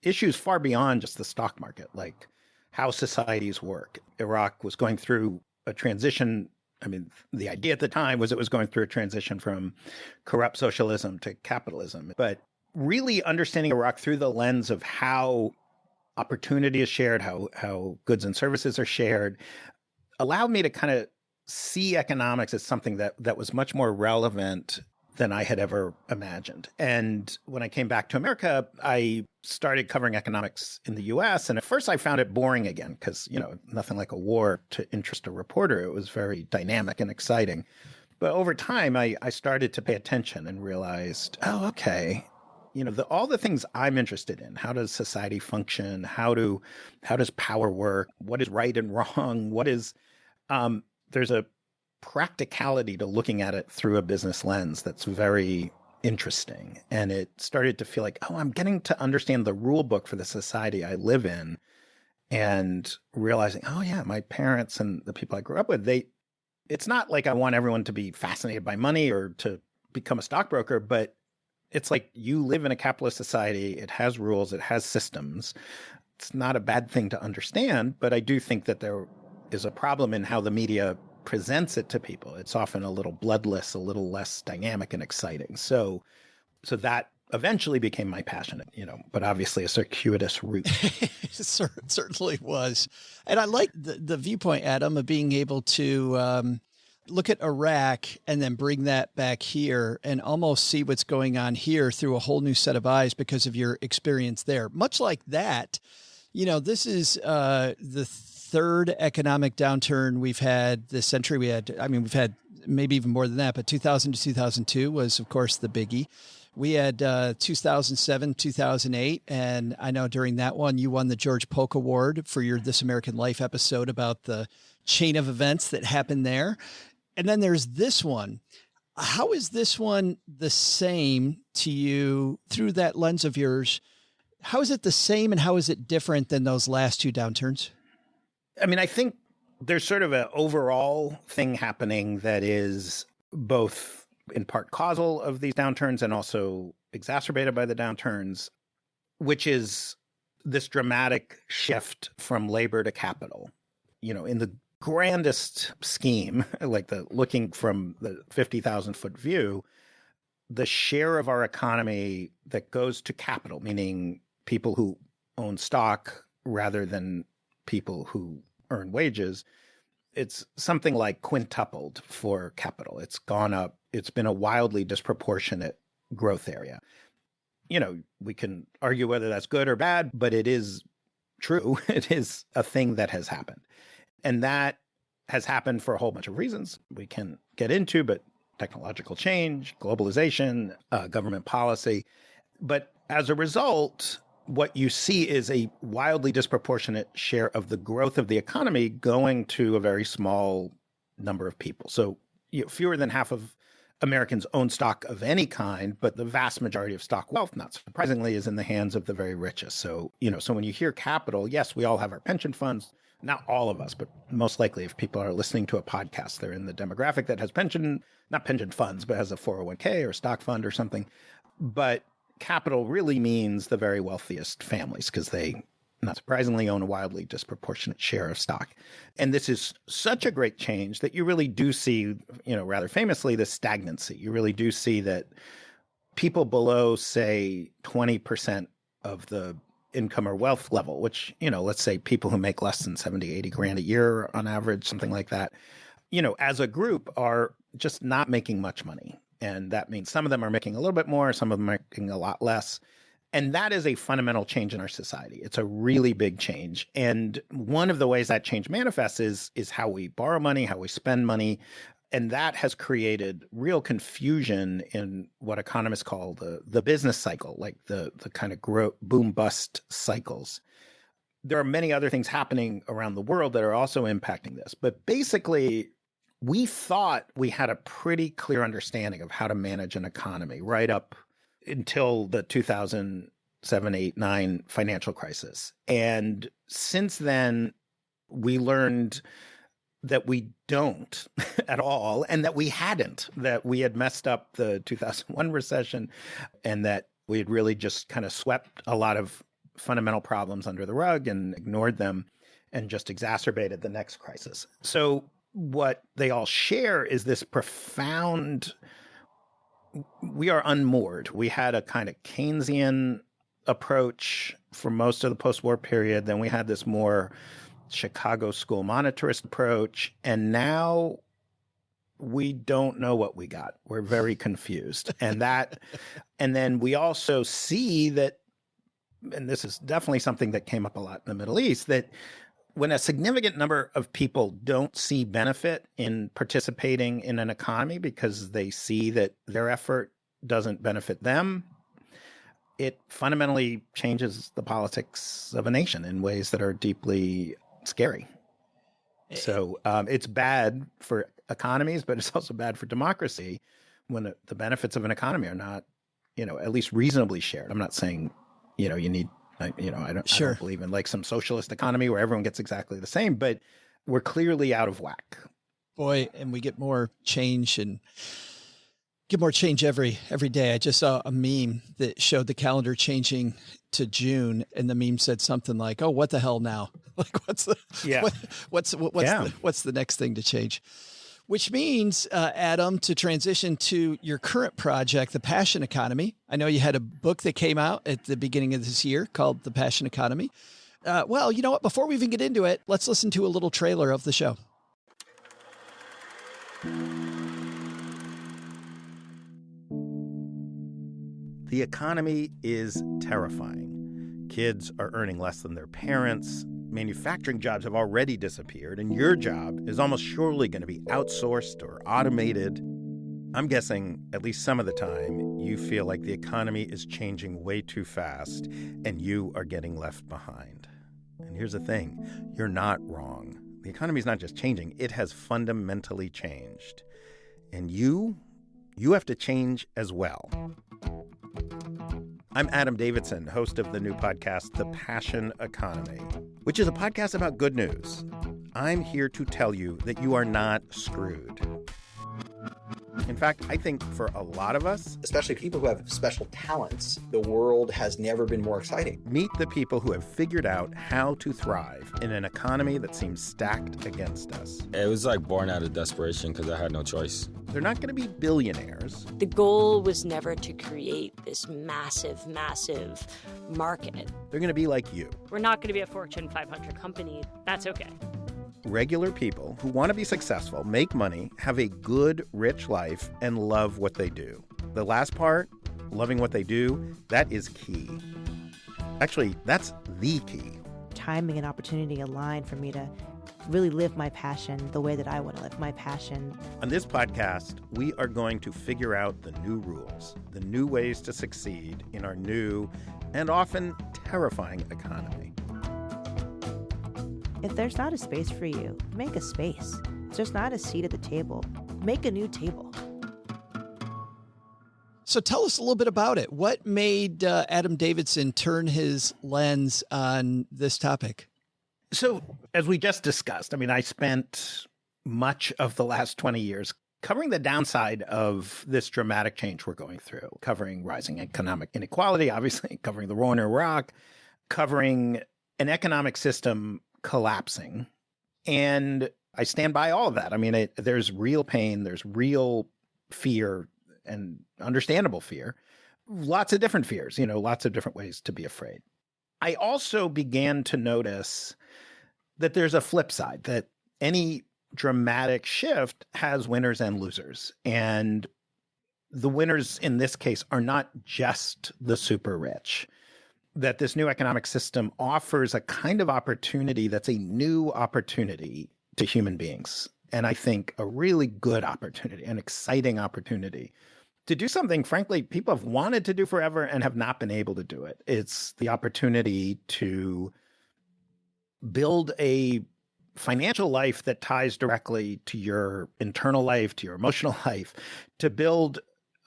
issues far beyond just the stock market, like how societies work. Iraq was going through a transition. I mean, the idea at the time was it was going through a transition from corrupt socialism to capitalism. But really understanding Iraq through the lens of how opportunity is shared, how goods and services are shared, allowed me to kind of see economics as something that was much more relevant than I had ever imagined. And when I came back to America, I started covering economics in the US. And at first I found it boring again because, nothing like a war to interest a reporter. It was very dynamic and exciting. But over time, I started to pay attention and realized, oh, okay, all the things I'm interested in. How does society function? How does power work? What is right and wrong? What is, there's a practicality to looking at it through a business lens that's very interesting. And it started to feel like, oh, I'm getting to understand the rule book for the society I live in, and realizing, oh yeah, my parents and the people I grew up with, it's not like I want everyone to be fascinated by money or to become a stockbroker, but it's like you live in a capitalist society. It has rules. It has systems. It's not a bad thing to understand, but I do think that there is a problem in how the media presents it to people. It's often a little bloodless, a little less dynamic and exciting. So that eventually became my passion, but obviously a circuitous route. It certainly was. And I like the viewpoint, Adam, of being able to look at Iraq and then bring that back here and almost see what's going on here through a whole new set of eyes because of your experience there. Much like that, this is the third economic downturn we've had this century. We've had maybe even more than that, but 2000 to 2002 was, of course, the biggie. We had 2007, 2008, and I know during that one you won the George Polk Award for your This American Life episode about the chain of events that happened there. And then there's this one. How is this one the same to you through that lens of yours? How is it the same and how is it different than those last two downturns? I mean, I think there's sort of an overall thing happening that is both in part causal of these downturns and also exacerbated by the downturns, which is this dramatic shift from labor to capital. In the grandest scheme, like looking from the 50,000-foot view, the share of our economy that goes to capital, meaning people who own stock rather than people who earn wages, it's something like quintupled for capital. It's gone up. It's been a wildly disproportionate growth area. We can argue whether that's good or bad, but it is true. It is a thing that has happened. And that has happened for a whole bunch of reasons we can get into, but technological change, globalization, government policy. But as a result, what you see is a wildly disproportionate share of the growth of the economy going to a very small number of people. So fewer than half of Americans own stock of any kind, but the vast majority of stock wealth, not surprisingly, is in the hands of the very richest. So, so when you hear capital, yes, we all have our pension funds, not all of us, but most likely if people are listening to a podcast, they're in the demographic that has not pension funds, but has a 401k or a stock fund or something. But capital really means the very wealthiest families because they, not surprisingly, own a wildly disproportionate share of stock. And this is such a great change that you really do see, rather famously, the stagnancy. You really do see that people below, say, 20% of the income or wealth level, which, let's say people who make less than 70, 80 grand a year on average, something like that, as a group are just not making much money. And that means some of them are making a little bit more, some of them are making a lot less. And that is a fundamental change in our society. It's a really big change. And one of the ways that change manifests is how we borrow money, how we spend money. And that has created real confusion in what economists call the business cycle, like the kind of boom bust cycles. There are many other things happening around the world that are also impacting this. But basically, we thought we had a pretty clear understanding of how to manage an economy right up until the 2007, 8, 9 financial crisis. And since then, we learned that we don't at all, and that we had messed up the 2001 recession, and that we had really just kind of swept a lot of fundamental problems under the rug and ignored them and just exacerbated the next crisis. So what they all share is this profound, we are unmoored. We had a kind of Keynesian approach for most of the post-war period. Then we had this more Chicago school monetarist approach. And now we don't know what we got. We're very confused. And then we also see that, and this is definitely something that came up a lot in the Middle East, that when a significant number of people don't see benefit in participating in an economy because they see that their effort doesn't benefit them, it fundamentally changes the politics of a nation in ways that are deeply scary. So it's bad for economies, but it's also bad for democracy when the benefits of an economy are not, at least reasonably shared. I'm not saying, you need, I don't believe in like some socialist economy where everyone gets exactly the same, but we're clearly out of whack. Boy, and we get more change every day. I just saw a meme that showed the calendar changing to June, and the meme said something like, "Oh, what the hell now? Like, what's the next thing to change?" Which means, Adam, to transition to your current project, The Passion Economy. I know you had a book that came out at the beginning of this year called The Passion Economy. Well, you know what? Before we even get into it, let's listen to a little trailer of the show. The economy is terrifying. Kids are earning less than their parents. Manufacturing jobs have already disappeared, and your job is almost surely going to be outsourced or automated. I'm guessing at least some of the time you feel like the economy is changing way too fast and you are getting left behind. And here's the thing, you're not wrong. The economy is not just changing, it has fundamentally changed. And you have to change as well. I'm Adam Davidson, host of the new podcast, The Passion Economy, which is a podcast about good news. I'm here to tell you that you are not screwed. In fact, I think for a lot of us, especially people who have special talents, the world has never been more exciting. Meet the people who have figured out how to thrive in an economy that seems stacked against us. It was like born out of desperation because I had no choice. They're not going to be billionaires. The goal was never to create this massive, massive market. They're going to be like you. We're not going to be a Fortune 500 company. That's okay. Regular people who want to be successful, make money, have a good, rich life, and love what they do. The last part, loving what they do, that is key. Actually, that's the key. Timing and opportunity align for me to really live my passion the way that I want to live my passion. On this podcast, we are going to figure out the new rules, the new ways to succeed in our new and often terrifying economy. If there's not a space for you, make a space. If there's not a seat at the table, make a new table. So tell us a little bit about it. What made Adam Davidson turn his lens on this topic? So as we just discussed, I spent much of the last 20 years covering the downside of this dramatic change we're going through, covering rising economic inequality, obviously, covering the war in Iraq, covering an economic system collapsing. And I stand by all of that. There's real pain, there's real fear and understandable fear, lots of different fears, lots of different ways to be afraid. I also began to notice that there's a flip side, that any dramatic shift has winners and losers. And the winners in this case are not just the super rich. That this new economic system offers a kind of opportunity that's a new opportunity to human beings. And I think a really good opportunity, an exciting opportunity to do something, frankly, people have wanted to do forever and have not been able to do it. It's the opportunity to build a financial life that ties directly to your internal life, to your emotional life, to build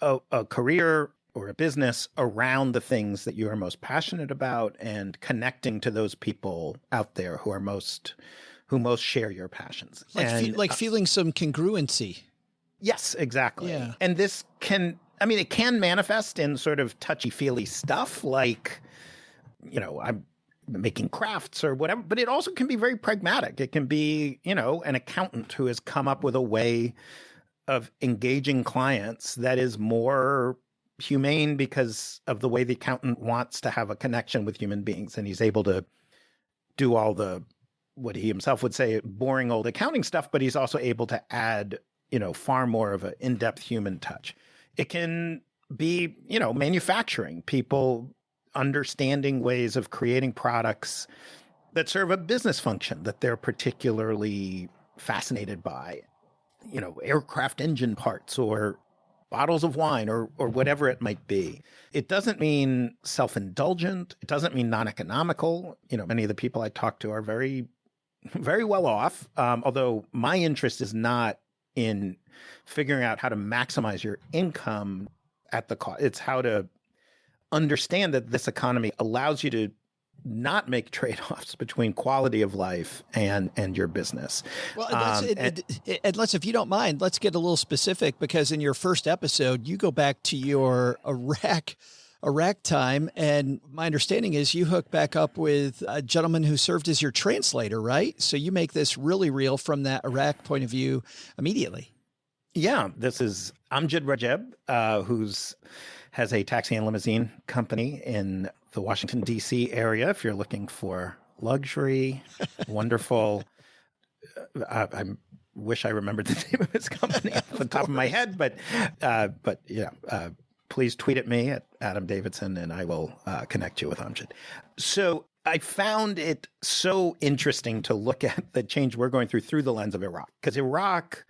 a career or a business around the things that you are most passionate about and connecting to those people out there who most share your passions. Like feeling some congruency. Yes, exactly. Yeah. And this it can manifest in sort of touchy-feely stuff like, I'm making crafts or whatever, but it also can be very pragmatic. It can be, an accountant who has come up with a way of engaging clients that is more humane because of the way the accountant wants to have a connection with human beings. And he's able to do all the, what he himself would say, boring old accounting stuff, but he's also able to add, far more of an in-depth human touch. It can be, manufacturing, people understanding ways of creating products that serve a business function that they're particularly fascinated by, aircraft engine parts or bottles of wine or whatever it might be. It doesn't mean self-indulgent. It doesn't mean non-economical. Many of the people I talk to are very very well off, although my interest is not in figuring out how to maximize your income at the cost. It's how to understand that this economy allows you to not make trade-offs between quality of life and your business. Well, let's, if you don't mind, let's get a little specific, because in your first episode, you go back to your Iraq time. And my understanding is you hook back up with a gentleman who served as your translator, right? So you make this really real from that Iraq point of view immediately. Yeah, this is Amjad Rajeb, who's has a taxi and limousine company in the Washington, D.C. area. If you're looking for luxury, wonderful. I wish I remembered the name of his company off the top of my head, but please tweet at me at Adam Davidson, and I will connect you with Amjad. So I found it so interesting to look at the change we're going through the lens of Iraq, because Iraq,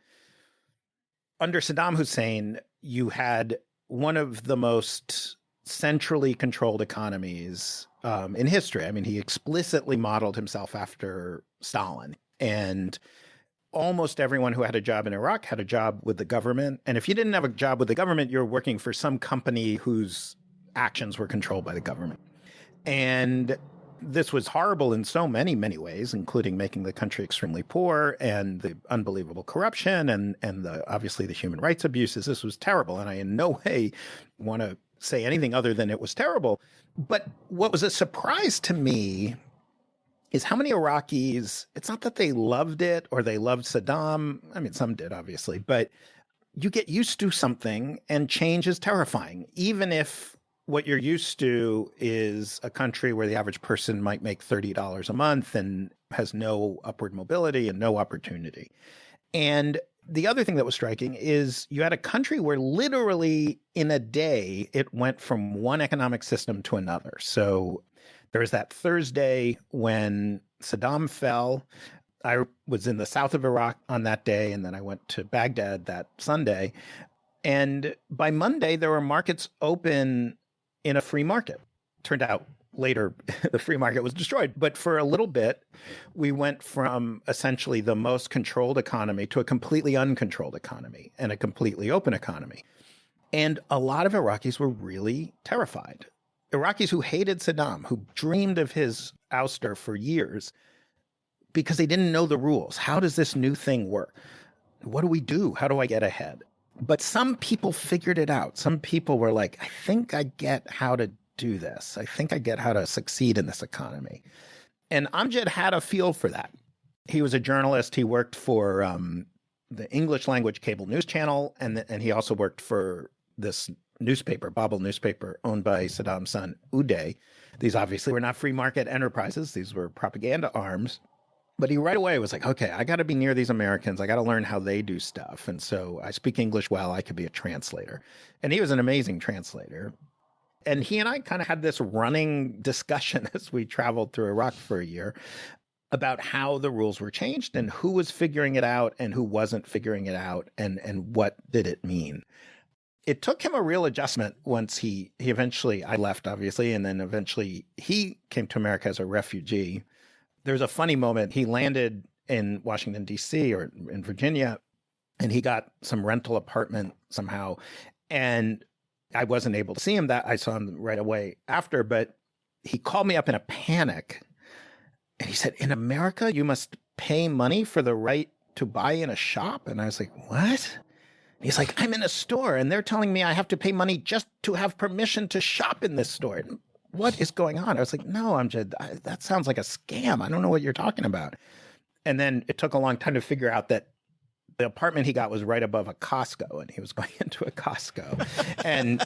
under Saddam Hussein, you had one of the most centrally controlled economies in history. I mean, he explicitly modeled himself after Stalin. And almost everyone who had a job in Iraq had a job with the government. And if you didn't have a job with the government, you're working for some company whose actions were controlled by the government. And this was horrible in so many, many ways, including making the country extremely poor and the unbelievable corruption and obviously the human rights abuses. This was terrible. And I in no way want to say anything other than it was terrible. But what was a surprise to me is how many Iraqis, it's not that they loved it or they loved Saddam. I mean, some did, obviously, but you get used to something and change is terrifying, even if what you're used to is a country where the average person might make $30 a month and has no upward mobility and no opportunity. And the other thing that was striking is you had a country where literally in a day, it went from one economic system to another. So there was that Thursday when Saddam fell. I was in the south of Iraq on that day, and then I went to Baghdad that Sunday. And by Monday, there were markets open in a free market. Turned out later the free market was destroyed. But for a little bit, we went from essentially the most controlled economy to a completely uncontrolled economy and a completely open economy. And a lot of Iraqis were really terrified. Iraqis who hated Saddam, who dreamed of his ouster for years because they didn't know the rules. How does this new thing work? What do we do? How do I get ahead? But some people figured it out. Some people were like, I think I get how to do this. I think I get how to succeed in this economy. And Amjad had a feel for that. He was a journalist. He worked for the English language cable news channel. And he also worked for this newspaper, Babel newspaper, owned by Saddam's son, Uday. These obviously were not free market enterprises. These were propaganda arms. But he right away was like, okay, I got to be near these Americans. I got to learn how they do stuff. And so I speak English well. I could be a translator. And he was an amazing translator. And he and I kind of had this running discussion as we traveled through Iraq for a year about how the rules were changed and who was figuring it out and who wasn't figuring it out and what did it mean. It took him a real adjustment once he eventually, I left obviously, and then eventually he came to America as a refugee. There's a funny moment. He landed in Washington, D.C. or in Virginia, and he got some rental apartment somehow. And I wasn't able to see him. That I saw him right away after, but he called me up in a panic. And he said, in America, you must pay money for the right to buy in a shop. And I was like, what? He's like, I'm in a store and they're telling me I have to pay money just to have permission to shop in this store. What is going on? I was like, no, Amjad, that sounds like a scam. I don't know what you're talking about. And then it took a long time to figure out that the apartment he got was right above a Costco, and he was going into a Costco. And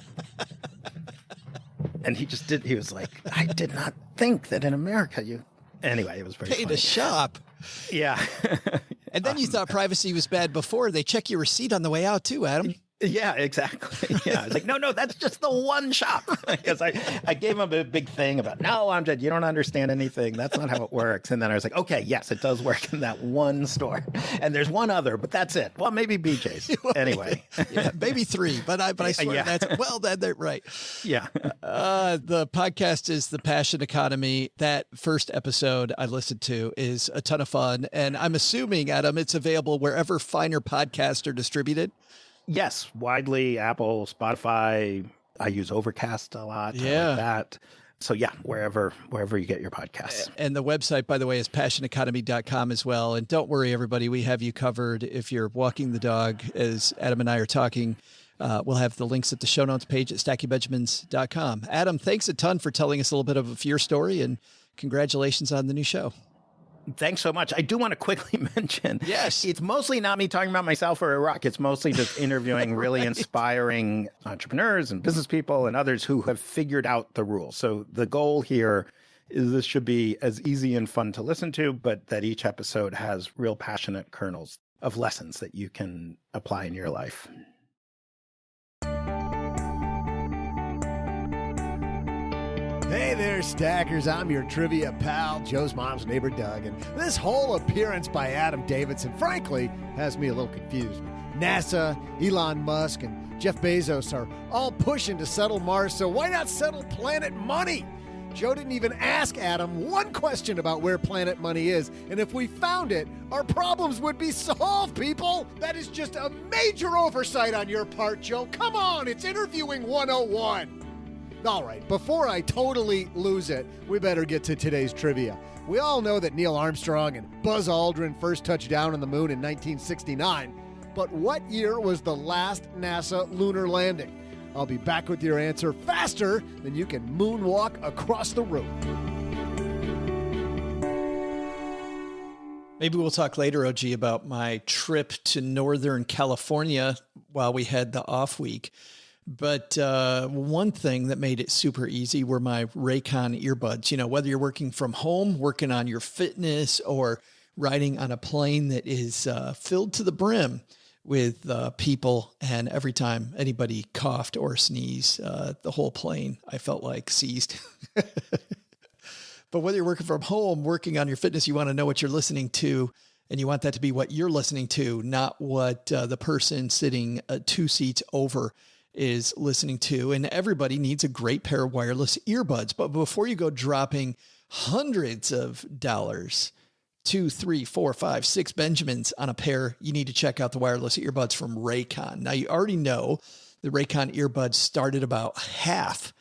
he was like, I did not think that in America anyway, it was very funny. To shop. Yeah. And then you thought privacy was bad before. They check your receipt on the way out too, Adam. Yeah, exactly. Yeah, it's like, no, that's just the one shop. Because I gave him a big thing about, no, Amjad, you don't understand anything. That's not how it works. And then I was like, okay, yes, it does work in that one store. And there's one other, but that's it. Well, maybe BJ's. Anyway. Yeah, maybe three, but I swear that's right. Yeah. The podcast is The Passion Economy. That first episode I listened to is a ton of fun. And I'm assuming, Adam, it's available wherever finer podcasts are distributed. Yes, widely, Apple, Spotify. I use Overcast a lot. Yeah. I like that. So yeah, wherever you get your podcasts. And the website, by the way, is passioneconomy.com as well. And don't worry, everybody, we have you covered. If you're walking the dog, as Adam and I are talking, we'll have the links at the show notes page at stackingbenjamins.com. Adam, thanks a ton for telling us a little bit of your story, and congratulations on the new show. Thanks so much. I do want to quickly mention, yes, it's mostly not me talking about myself or Iraq. It's mostly just interviewing really inspiring entrepreneurs and business people and others who have figured out the rules. So the goal here is this should be as easy and fun to listen to, but that each episode has real passionate kernels of lessons that you can apply in your life. Hey there, Stackers. I'm your trivia pal, Joe's mom's neighbor, Doug. And this whole appearance by Adam Davidson, frankly, has me a little confused. NASA, Elon Musk, and Jeff Bezos are all pushing to settle Mars, so why not settle Planet Money? Joe didn't even ask Adam one question about where Planet Money is, and if we found it, our problems would be solved, people! That is just a major oversight on your part, Joe. Come on, it's interviewing 101. All right, before I totally lose it, we better get to today's trivia. We all know that Neil Armstrong and Buzz Aldrin first touched down on the moon in 1969, but what year was the last NASA lunar landing? I'll be back with your answer faster than you can moonwalk across the room. Maybe we'll talk later, OG, about my trip to Northern California while we had the off week. But one thing that made it super easy were my Raycon earbuds. You know, whether you're working from home, working on your fitness, or riding on a plane that is filled to the brim with people, and every time anybody coughed or sneezed, the whole plane, I felt like, seized. But whether you're working from home, working on your fitness, you want to know what you're listening to, and you want that to be what you're listening to, not what the person sitting 2 seats over is listening to. And everybody needs a great pair of wireless earbuds. But before you go dropping hundreds of dollars, 2, 3, 4, 5, 6 Benjamins on a pair, you need to check out the wireless earbuds from Raycon. Now, you already know the Raycon earbuds start at about half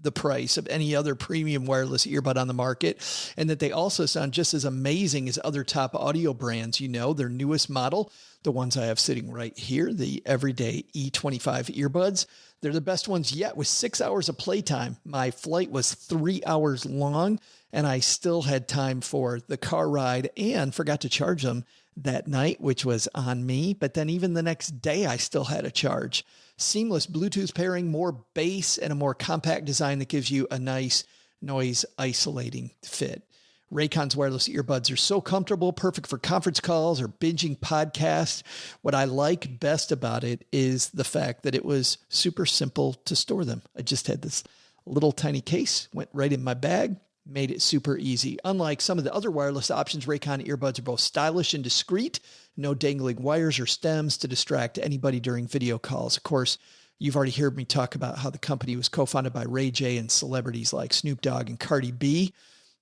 the price of any other premium wireless earbud on the market, and that they also sound just as amazing as other top audio brands. You know, their newest model, the ones I have sitting right here, the Everyday E25 earbuds, they're the best ones yet with 6 hours of playtime. My flight was 3 hours long, and I still had time for the car ride and forgot to charge them that night, which was on me. But then even the next day, I still had a charge. Seamless Bluetooth pairing, more bass, and a more compact design that gives you a nice noise isolating fit. Raycon's wireless earbuds are so comfortable, perfect for conference calls or binging podcasts. What I like best about it is the fact that it was super simple to store them. I just had this little tiny case, went right in my bag, made it super easy. Unlike some of the other wireless options, Raycon earbuds are both stylish and discreet. No dangling wires or stems to distract anybody during video calls. Of course, you've already heard me talk about how the company was co-founded by Ray J and celebrities like Snoop Dogg and Cardi B.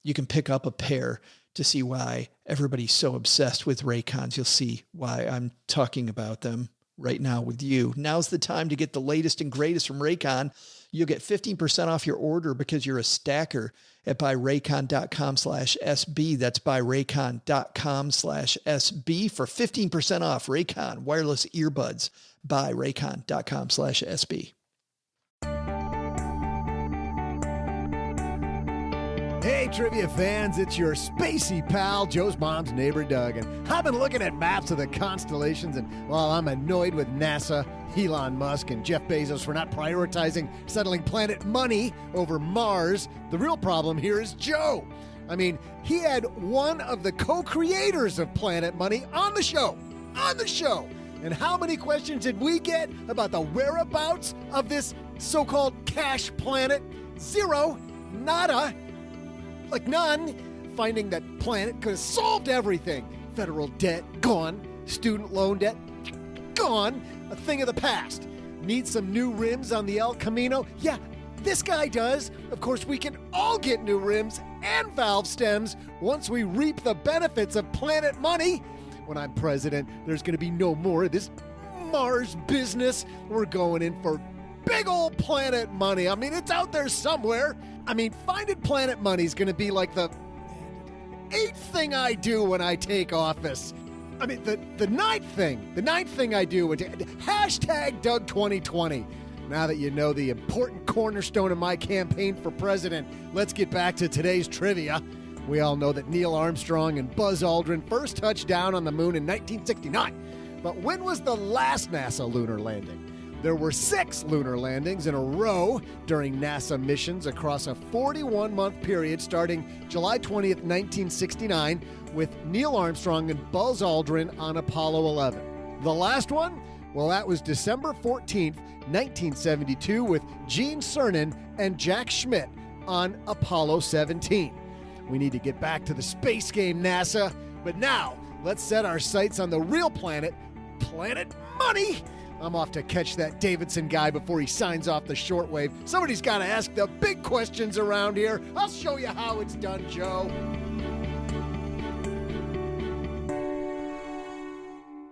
You can pick up a pair to see why everybody's so obsessed with Raycons. You'll see why I'm talking about them right now with you. Now's the time to get the latest and greatest from Raycon. You'll get 15% off your order because you're a stacker at buyraycon.com/SB. That's buyraycon.com/SB for 15% off Raycon wireless earbuds. Buyraycon.com/SB. Hey, trivia fans, it's your spacey pal, Joe's mom's neighbor, Doug. And I've been looking at maps of the constellations, and while I'm annoyed with NASA, Elon Musk, and Jeff Bezos for not prioritizing settling Planet Money over Mars, the real problem here is Joe. I mean, he had one of the co-creators of Planet Money on the show. And how many questions did we get about the whereabouts of this so-called cash planet? 0. Nada. Like none. Finding that planet could have solved everything. Federal debt, gone. Student loan debt, gone. A thing of the past. Need some new rims on the El Camino? Yeah, this guy does. Of course, we can all get new rims and valve stems once we reap the benefits of planet money. When I'm president, there's going to be no more of this Mars business. We're going in for big old planet money. I mean, it's out there somewhere. I mean, finding planet money is going to be like the 8th thing I do when I take office. I mean, the ninth thing I do would hashtag Doug 2020. Now that you know the important cornerstone of my campaign for president, let's get back to today's trivia. We all know that Neil Armstrong and Buzz Aldrin first touched down on the moon in 1969. But when was the last NASA lunar landing? There were 6 lunar landings in a row during NASA missions across a 41-month period starting July 20th, 1969, with Neil Armstrong and Buzz Aldrin on Apollo 11. The last one? Well, that was December 14th, 1972, with Gene Cernan and Jack Schmitt on Apollo 17. We need to get back to the space game, NASA. But now, let's set our sights on the real planet, Planet Money. I'm off to catch that Davidson guy before he signs off the shortwave. Somebody's got to ask the big questions around here. I'll show you how it's done, Joe.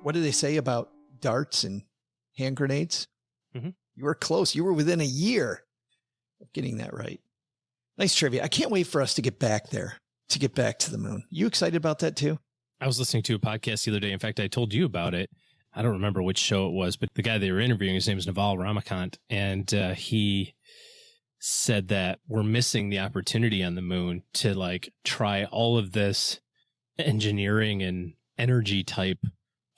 What do they say about darts and hand grenades? Mm-hmm. You were close. You were within a year of getting that right. Nice trivia. I can't wait for us to get back there, to get back to the moon. You excited about that too? I was listening to a podcast the other day. In fact, I told you about it. I don't remember which show it was, but the guy they were interviewing, his name is Naval Ramakant, and he said that we're missing the opportunity on the moon to like try all of this engineering and energy type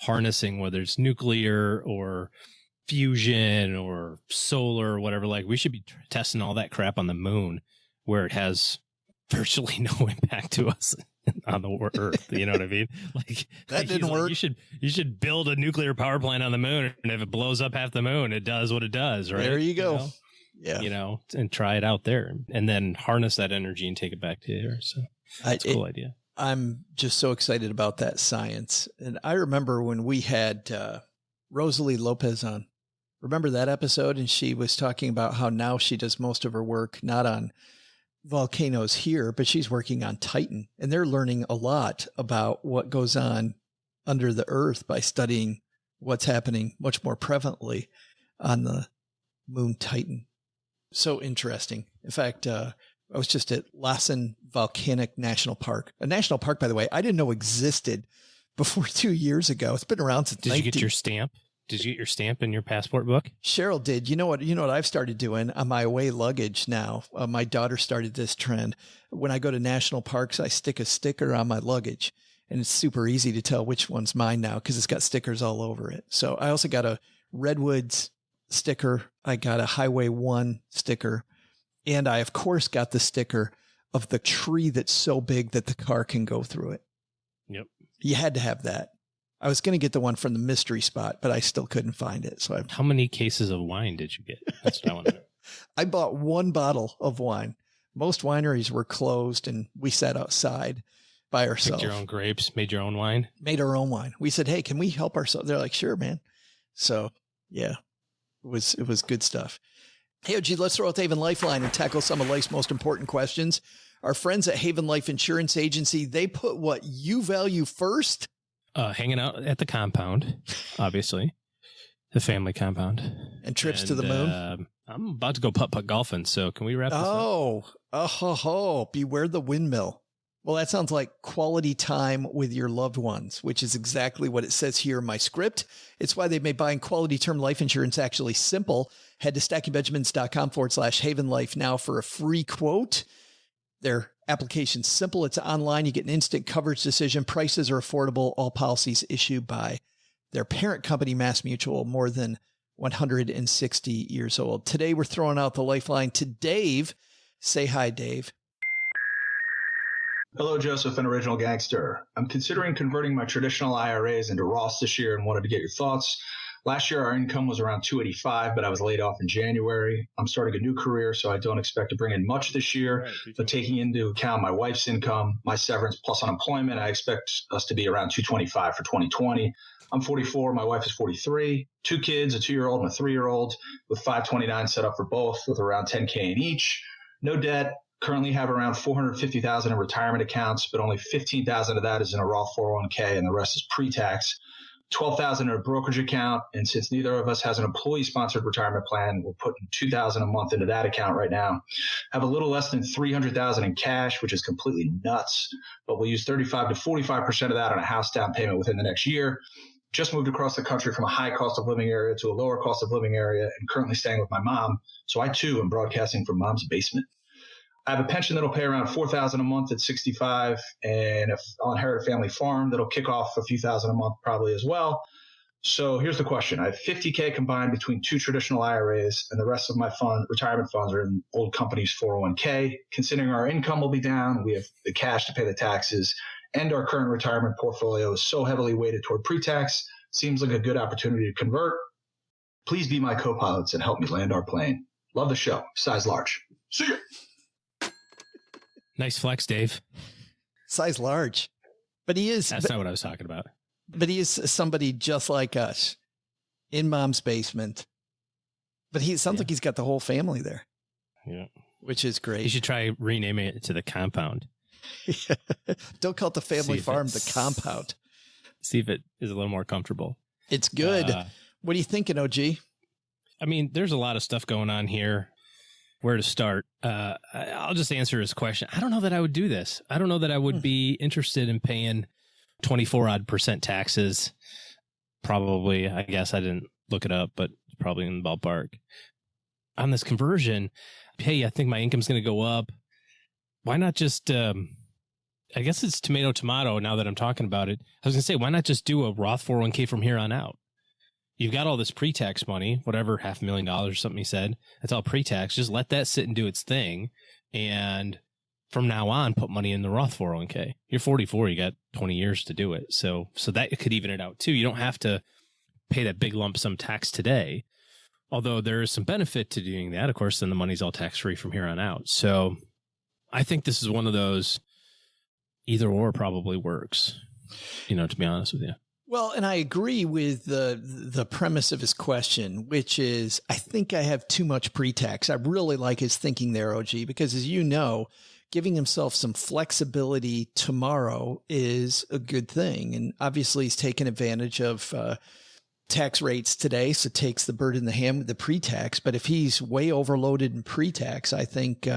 harnessing, whether it's nuclear or fusion or solar or whatever. Like we should be testing all that crap on the moon where it has virtually no impact to us on the Earth. You know what I mean? Like that didn't work. You should build a nuclear power plant on the moon, and if it blows up half the moon, it does what it does, right? There you go. You know? Yeah. You know, and try it out there and then harness that energy and take it back to here. So that's a cool idea. I'm just so excited about that science. And I remember when we had Rosalie Lopez on. Remember that episode? And she was talking about how now she does most of her work not on volcanoes here, but she's working on Titan. And they're learning a lot about what goes on under the earth by studying what's happening much more prevalently on the moon Titan. So interesting. In fact, I was just at Lassen Volcanic National Park. A national park, by the way, I didn't know existed before 2 years ago. It's been around since. Did you get your stamp? Did you get your stamp in your passport book? Cheryl did. You know what I've started doing on my away luggage now? My daughter started this trend. When I go to national parks, I stick a sticker on my luggage, and it's super easy to tell which one's mine now because it's got stickers all over it. So I also got a Redwoods sticker. I got a Highway 1 sticker. And I, of course, got the sticker of the tree that's so big that the car can go through it. Yep. You had to have that. I was going to get the one from the mystery spot, but I still couldn't find it. So how many cases of wine did you get? That's what I want to know. I bought 1 bottle of wine. Most wineries were closed, and we sat outside by ourselves. Picked your own grapes, made your own wine? Made our own wine. We said, hey, can we help ourselves? They're like, sure, man. So, yeah, it was good stuff. Hey, OG, let's throw out the Haven Lifeline and tackle some of life's most important questions. Our friends at Haven Life Insurance Agency, they put what you value first. Hanging out at the compound, obviously, the family compound. And trips to the moon. I'm about to go putt-putt golfing, so can we wrap this up? Beware the windmill. Well, that sounds like quality time with your loved ones, which is exactly what it says here in my script. It's why they've made buying quality term life insurance actually simple. Head to stackingbenjamins.com/Haven Life now for a free quote. Their application's simple. It's online. You get an instant coverage decision. Prices are affordable. All policies issued by their parent company, Mass Mutual, more than 160 years old. Today, we're throwing out the lifeline to Dave. Say hi, Dave. Hello, Joseph and Original Gangster. I'm considering converting my traditional IRAs into Roths this year and wanted to get your thoughts. Last year, our income was around $285, but I was laid off in January. I'm starting a new career, so I don't expect to bring in much this year. But taking into account my wife's income, my severance plus unemployment, I expect us to be around $225 for 2020. I'm 44. My wife is 43. 2 kids, a 2-year-old and a 3-year-old, with 529 set up for both, with around $10K in each. No debt. Currently have around $450,000 in retirement accounts, but only $15,000 of that is in a Roth 401k, and the rest is pre-tax. $12,000 in a brokerage account, and since neither of us has an employee-sponsored retirement plan, we're putting $2,000 a month into that account right now. Have a little less than $300,000 in cash, which is completely nuts, but we'll use 35 to 45% of that on a house down payment within the next year. Just moved across the country from a high cost of living area to a lower cost of living area, and currently staying with my mom, so I too am broadcasting from mom's basement. I have a pension that'll pay around $4,000 a month at 65, and I'll inherit a family farm that'll kick off a few thousand a month probably as well. So here's the question. I have $50K combined between 2 traditional IRAs, and the rest of my retirement funds are in old company's 401k. Considering our income will be down, we have the cash to pay the taxes, and our current retirement portfolio is so heavily weighted toward pre-tax, seems like a good opportunity to convert. Please be my co-pilots and help me land our plane. Love the show. Size large. See ya. Nice flex, Dave. Size large. But he is. That's not what I was talking about. But he is somebody just like us in mom's basement. But he sounds like he's got the whole family there. Yeah. Which is great. You should try renaming it to the compound. Don't call it the family farm, the compound. See if it is a little more comfortable. It's good. What are you thinking, OG? I mean, there's a lot of stuff going on here. Where to start? I'll just answer his question. I don't know that I would do this. I don't know that I would be interested in paying 24% taxes. Probably, I guess I didn't look it up, but probably in the ballpark. On this conversion, hey, I think my income's going to go up. Why not just, I guess it's tomato now that I'm talking about it. I was going to say, why not just do a Roth 401k from here on out? You've got all this pre-tax money, whatever, $500,000 or something he said. That's all pre-tax. Just let that sit and do its thing. And from now on, put money in the Roth 401k. You're 44. You got 20 years to do it. So that could even it out too. You don't have to pay that big lump sum tax today. Although there is some benefit to doing that. Of course, then the money's all tax-free from here on out. So I think this is one of those either or probably works, to be honest with you. Well, and I agree with the premise of his question, which is I think I have too much pre-tax. I really like his thinking there, OG, because as you know, giving himself some flexibility tomorrow is a good thing. And obviously he's taken advantage of tax rates today, so takes the bird in the hand with the pre-tax. But if he's way overloaded in pre-tax, I think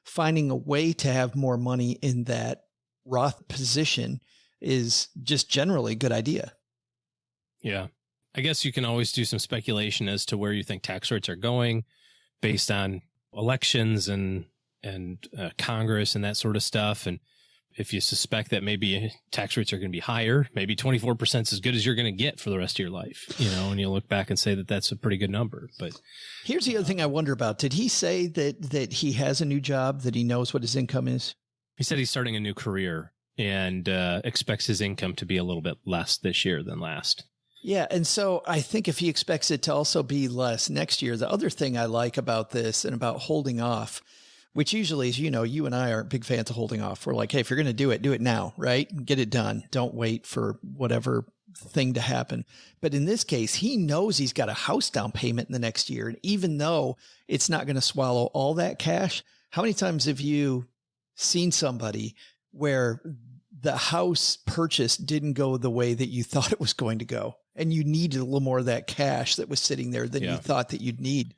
finding a way to have more money in that Roth position is just generally a good idea. Yeah. I guess you can always do some speculation as to where you think tax rates are going based on elections and Congress and that sort of stuff. And if you suspect that maybe tax rates are going to be higher, maybe 24% is as good as you're going to get for the rest of your life, and you look back and say that that's a pretty good number. But here's the other thing I wonder about. Did he say that he has a new job, that he knows what his income is? He said he's starting a new career and expects his income to be a little bit less this year than last. Yeah. And so I think if he expects it to also be less next year, the other thing I like about this and about holding off, which usually is, you and I aren't big fans of holding off. We're like, hey, if you're going to do it now, right? Get it done. Don't wait for whatever thing to happen. But in this case, he knows he's got a house down payment in the next year. And even though it's not going to swallow all that cash, how many times have you seen somebody where the house purchase didn't go the way that you thought it was going to go, and you needed a little more of that cash that was sitting there than you thought that you'd need?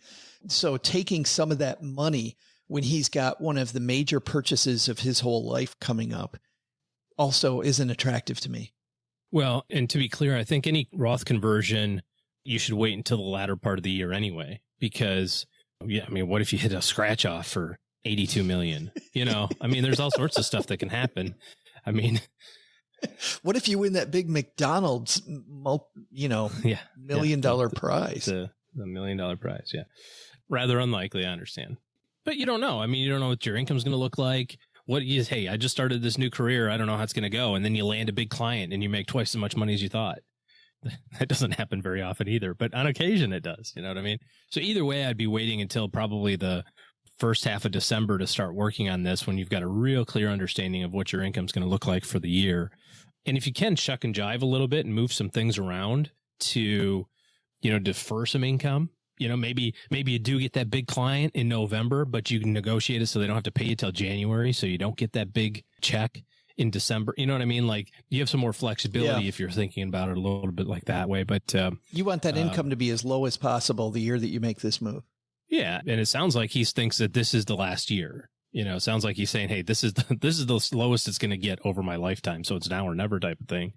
So taking some of that money when he's got one of the major purchases of his whole life coming up also isn't attractive to me. Well, and to be clear, I think any Roth conversion, you should wait until the latter part of the year anyway, because what if you hit a scratch off for 82 million? There's all sorts of stuff that can happen. What if you win that big McDonald's, $1 million prize? The $1 million prize. Yeah. Rather unlikely. I understand, but you don't know. You don't know what your income's going to look like, Hey, I just started this new career. I don't know how it's going to go. And then you land a big client and you make twice as much money as you thought. That doesn't happen very often either, but on occasion it does. You know what I mean? So either way, I'd be waiting until probably the first half of December to start working on this when you've got a real clear understanding of what your income's going to look like for the year. And if you can shuck and jive a little bit and move some things around to, defer some income, maybe you do get that big client in November, but you can negotiate it so they don't have to pay you till January. So you don't get that big check in December. You know what I mean? Like you have some more flexibility if you're thinking about it a little bit like that way. But you want that income to be as low as possible the year that you make this move. Yeah. And it sounds like he thinks that this is the last year. It sounds like he's saying, hey, this is the lowest it's going to get over my lifetime. So it's now or never type of thing.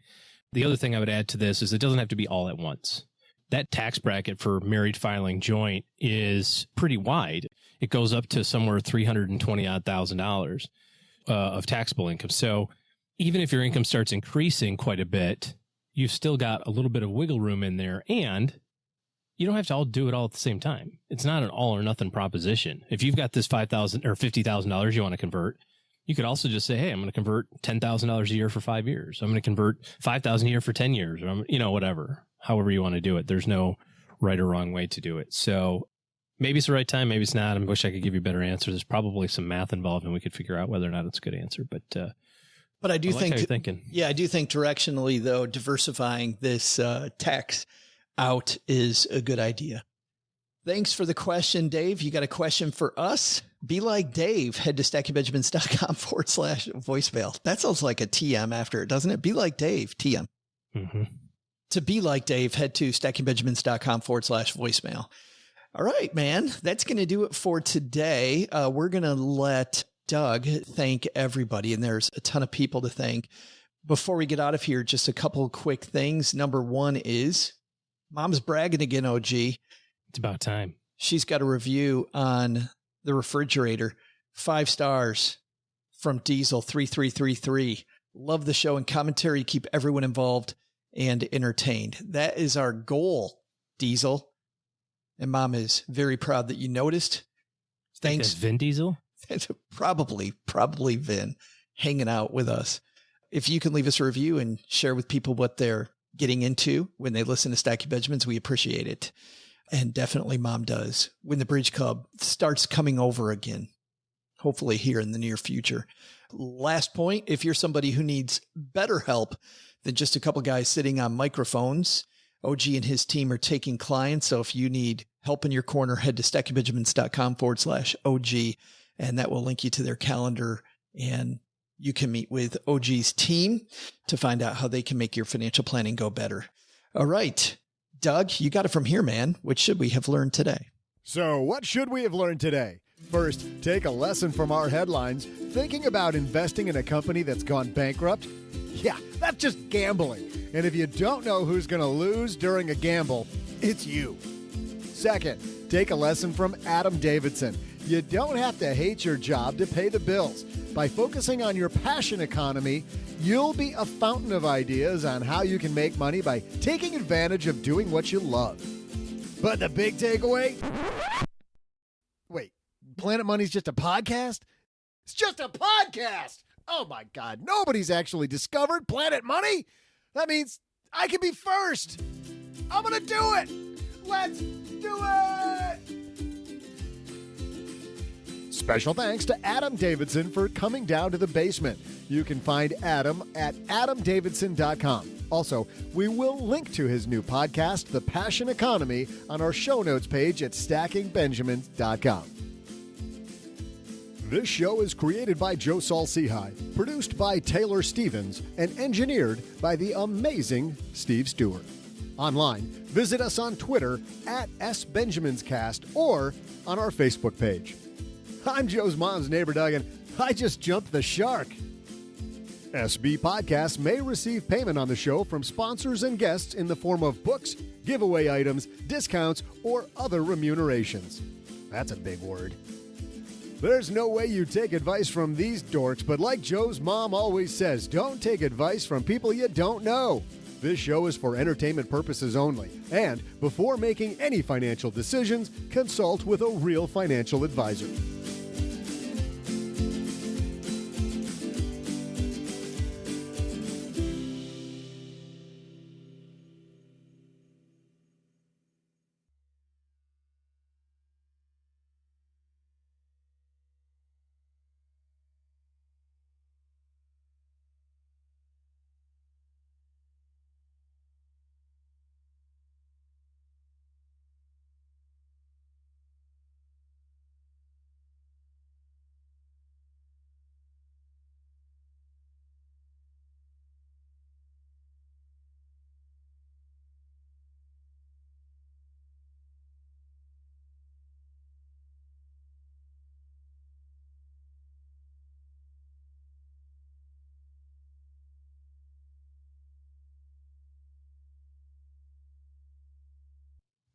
The other thing I would add to this is it doesn't have to be all at once. That tax bracket for married filing joint is pretty wide. It goes up to somewhere $320,000 of taxable income. So even if your income starts increasing quite a bit, you've still got a little bit of wiggle room in there, and you don't have to all do it all at the same time. It's not an all or nothing proposition. If you've got this $5,000 or $50,000 you want to convert, you could also just say, hey, I'm going to convert $10,000 a year for 5 years. I'm going to convert $5,000 a year for 10 years, or whatever, however you want to do it. There's no right or wrong way to do it. So maybe it's the right time. Maybe it's not. I wish I could give you better answers. There's probably some math involved and we could figure out whether or not it's a good answer. But I do think, how you're thinking. Yeah, I do think directionally though, diversifying this tax out is a good idea. Thanks for the question, Dave. You got a question for us? Be like Dave. Head to stackingbenjamins.com/voicemail. That sounds like a TM after it, doesn't it? Be like Dave, TM. Mm-hmm. To be like Dave, head to stackingbenjamins.com/voicemail. All right, man. That's going to do it for today. We're going to let Doug thank everybody, and there's a ton of people to thank. Before we get out of here, just a couple of quick things. Number one is Mom's bragging again, OG. It's about time. She's got a review on the refrigerator. 5 stars from Diesel 3333. Love the show and commentary. Keep everyone involved and entertained. That is our goal, Diesel. And Mom is very proud that you noticed. Thanks. That's Vin Diesel? Probably Vin hanging out with us. If you can leave us a review and share with people what they're getting into when they listen to Stacking Benjamins, we appreciate it. And definitely Mom does when the Bridge Club starts coming over again, hopefully here in the near future. Last point, if you're somebody who needs better help than just a couple guys sitting on microphones, OG and his team are taking clients. So if you need help in your corner, head to stackingbenjamins.com/OG, and that will link you to their calendar, and you can meet with OG's team to find out how they can make your financial planning go better. All right, Doug, you got it from here, man. What should we have learned today? So what should we have learned today? First, take a lesson from our headlines. Thinking about investing in a company that's gone bankrupt? Yeah, that's just gambling. And if you don't know who's going to lose during a gamble, it's you. Second, take a lesson from Adam Davidson. You don't have to hate your job to pay the bills. By focusing on your passion economy, you'll be a fountain of ideas on how you can make money by taking advantage of doing what you love. But the big takeaway? Wait, Planet Money's just a podcast? It's just a podcast! Oh my God, nobody's actually discovered Planet Money? That means I can be first! I'm gonna do it! Let's do it! Special thanks to Adam Davidson for coming down to the basement. You can find Adam at adamdavidson.com. Also, we will link to his new podcast, The Passion Economy, on our show notes page at stackingbenjamins.com. This show is created by Joe Saul-Sehy, produced by Taylor Stevens, and engineered by the amazing Steve Stewart. Online, visit us on Twitter at SBenjaminsCast or on our Facebook page. I'm Joe's mom's neighbor, Doug, and I just jumped the shark. SB Podcasts may receive payment on the show from sponsors and guests in the form of books, giveaway items, discounts, or other remunerations. That's a big word. There's no way you take advice from these dorks, but like Joe's mom always says, don't take advice from people you don't know. This show is for entertainment purposes only, and before making any financial decisions, consult with a real financial advisor.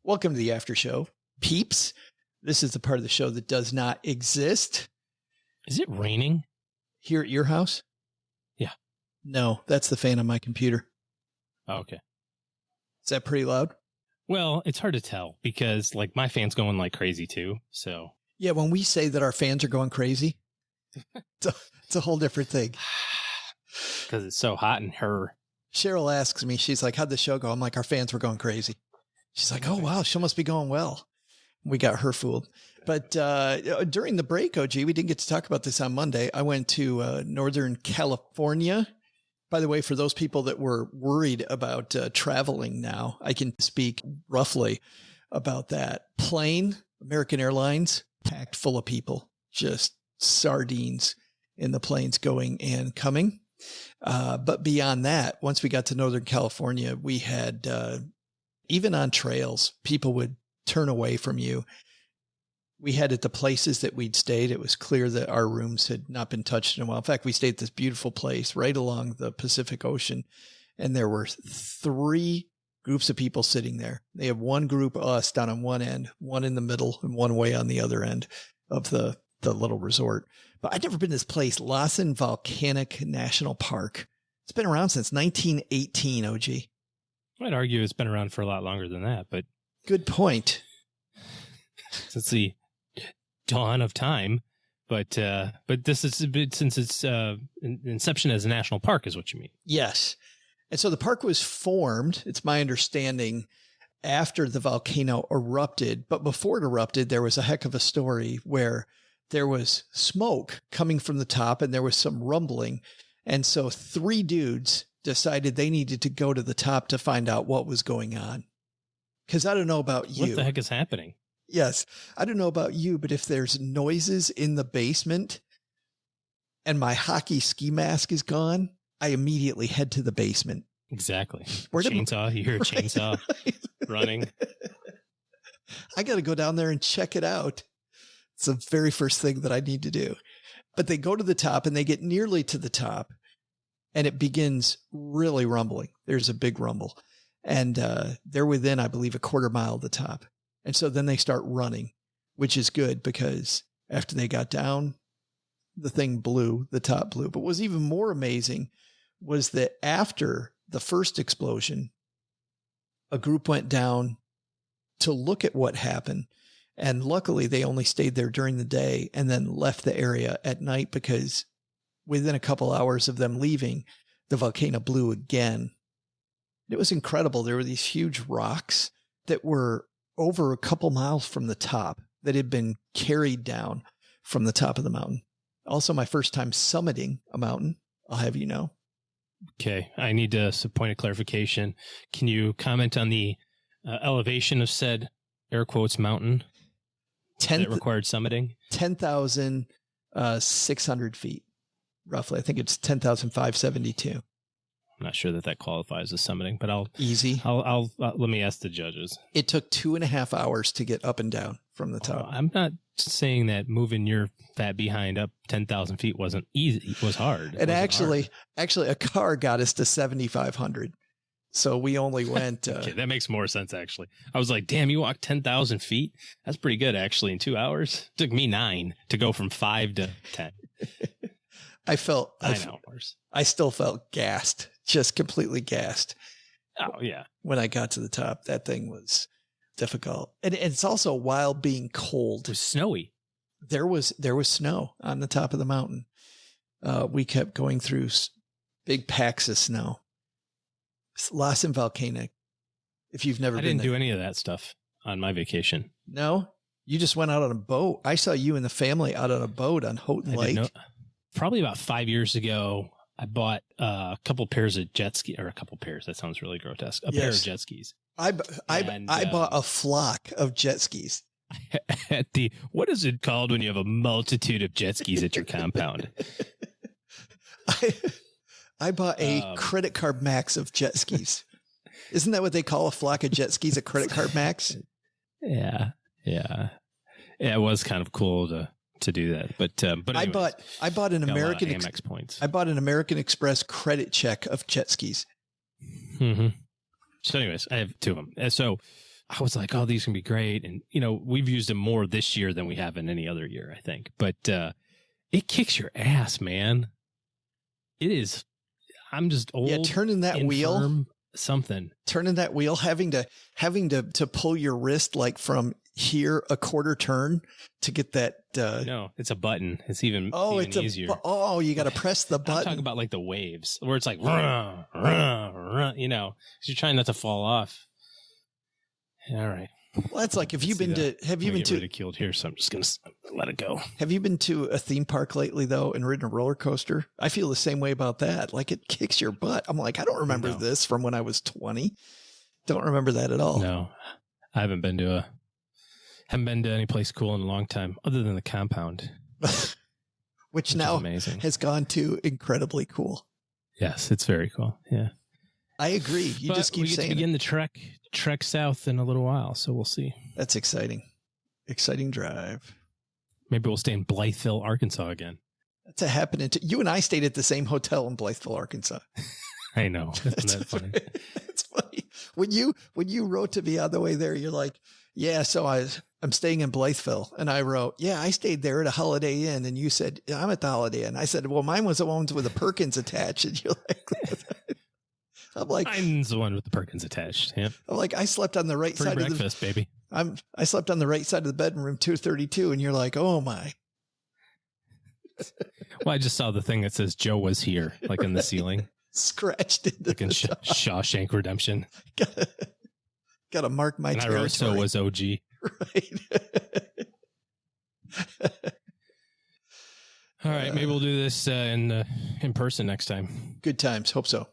Welcome to the after show, peeps. This is the part of the show that does not exist. Is it raining? Here at your house? Yeah. No, that's the fan on my computer. Oh, okay. Is that pretty loud? Well, it's hard to tell because like my fan's going like crazy too. So yeah, when we say that our fans are going crazy, it's a whole different thing. Because it's so hot in her. Cheryl asks me, she's like, how'd the show go? I'm like, our fans were going crazy. She's like, oh, wow, show must be going well. We got her fooled. But during the break, OG, we didn't get to talk about this on Monday. I went to Northern California. By the way, for those people that were worried about traveling now, I can speak roughly about that. Plane, American Airlines, packed full of people, just sardines in the planes going and coming. But beyond that, once we got to Northern California, we had, even on trails, people would turn away from you. We had at the places that we'd stayed, it was clear that our rooms had not been touched in a while. In fact, we stayed at this beautiful place right along the Pacific Ocean, and there were 3 groups of people sitting there. They have one group, us, down on one end, one in the middle, and one way on the other end of the little resort. But I'd never been to this place, Lassen Volcanic National Park. It's been around since 1918, OG. I'd argue it's been around for a lot longer than that, but good point. Since the dawn of time, but this is since its inception as a national park is what you mean. Yes. And so the park was formed, it's my understanding, after the volcano erupted. But before it erupted, there was a heck of a story where there was smoke coming from the top and there was some rumbling. And so 3 dudes decided they needed to go to the top to find out what was going on. Because I don't know about you. What the heck is happening? Yes. I don't know about you, but if there's noises in the basement and my hockey ski mask is gone, I immediately head to the basement. Exactly. Chainsaw. You hear a chainsaw running. I got to go down there and check it out. It's the very first thing that I need to do. But they go to the top and they get nearly to the top and it begins really rumbling. There's a big rumble. And they're within, I believe, a quarter mile of the top. And so then they start running, which is good because after they got down, the thing blew, the top blew. But what was even more amazing was that after the first explosion, a group went down to look at what happened. And luckily, they only stayed there during the day and then left the area at night because within a couple hours of them leaving, the volcano blew again. It was incredible. There were these huge rocks that were over a couple miles from the top that had been carried down from the top of the mountain. Also, my first time summiting a mountain, I'll have you know. Okay. I need a point of clarification. Can you comment on the elevation of said air quotes mountain that required summiting? 10,600 feet, roughly. I think it's 10,572. I'm not sure that qualifies as summiting, but I'll let me ask the judges. It took 2.5 hours to get up and down from the top. I'm not saying that moving your fat behind up 10,000 feet wasn't easy. It was hard. And actually, a car got us to 7,500. So we only went. Okay, that makes more sense, actually. I was like, damn, you walked 10,000 feet? That's pretty good, actually, in 2 hours. It took me 9 to go from 5 to 10. I still felt gassed, just completely gassed. Oh, yeah. When I got to the top, that thing was difficult. And it's also while being cold. It was snowy. There was snow on the top of the mountain. We kept going through big packs of snow. Lassen Volcanic. If you've never been there. I didn't do any of that stuff on my vacation. No? You just went out on a boat. I saw you and the family out on a boat on Houghton Lake. Probably about 5 years ago, I bought a couple pairs of jet skis, or a couple pairs. That sounds really grotesque. Pair of jet skis. I bought a flock of jet skis. What is it called when you have a multitude of jet skis at your compound? I bought a credit card max of jet skis. Isn't that what they call a flock of jet skis, a credit card max? Yeah. It was kind of cool to do that, but anyways, I bought an American Amex points. I bought an American Express credit check of jet skis. Mm-hmm. So anyways, I have 2 of them. So I was like, oh, these can be great. And, we've used them more this year than we have in any other year, I think. But it kicks your ass, man. It is. I'm just old. Yeah, turning that wheel. Turning that wheel, having to pull your wrist like from here a quarter turn to get that. No, it's a button. It's even easier. You got to press the button. I'm talking about like the waves where it's like, rah, rah, rah, because you're trying not to fall off. All right. Well, that's like, have you been to ridiculed here? So I'm just going to let it go. Have you been to a theme park lately though and ridden a roller coaster? I feel the same way about that. Like it kicks your butt. I'm like, I don't remember this from when I was 20. Don't remember that at all. No, I haven't been to any place cool in a long time other than the compound, which now has gone to incredibly cool. Yes, it's very cool. Yeah. I agree. You just keep saying we get to begin the trek south in a little while, so we'll see. That's exciting. Exciting drive. Maybe we'll stay in Blytheville, Arkansas again. That's happening to you and I stayed at the same hotel in Blytheville, Arkansas. I know. Isn't that funny? It's funny. When you wrote to me on the way there, you're like, yeah, so I'm staying in Blytheville. And I wrote, yeah, I stayed there at a Holiday Inn. And you said, I'm at the Holiday Inn. I said, well, mine was the ones with the Perkins attached. And you're like, I'm like, mine's the one with the Perkins attached. Yeah. I'm like, I slept on the right Free side breakfast, of the baby. I slept on the right side of the bedroom, 232, and you're like, oh my. Well, I just saw the thing that says Joe was here, like in the ceiling. Scratched into like in Shawshank Redemption. Gotta mark my territory. I wrote, so was OG. Right. All right, maybe we'll do this in person next time. Good times. Hope so.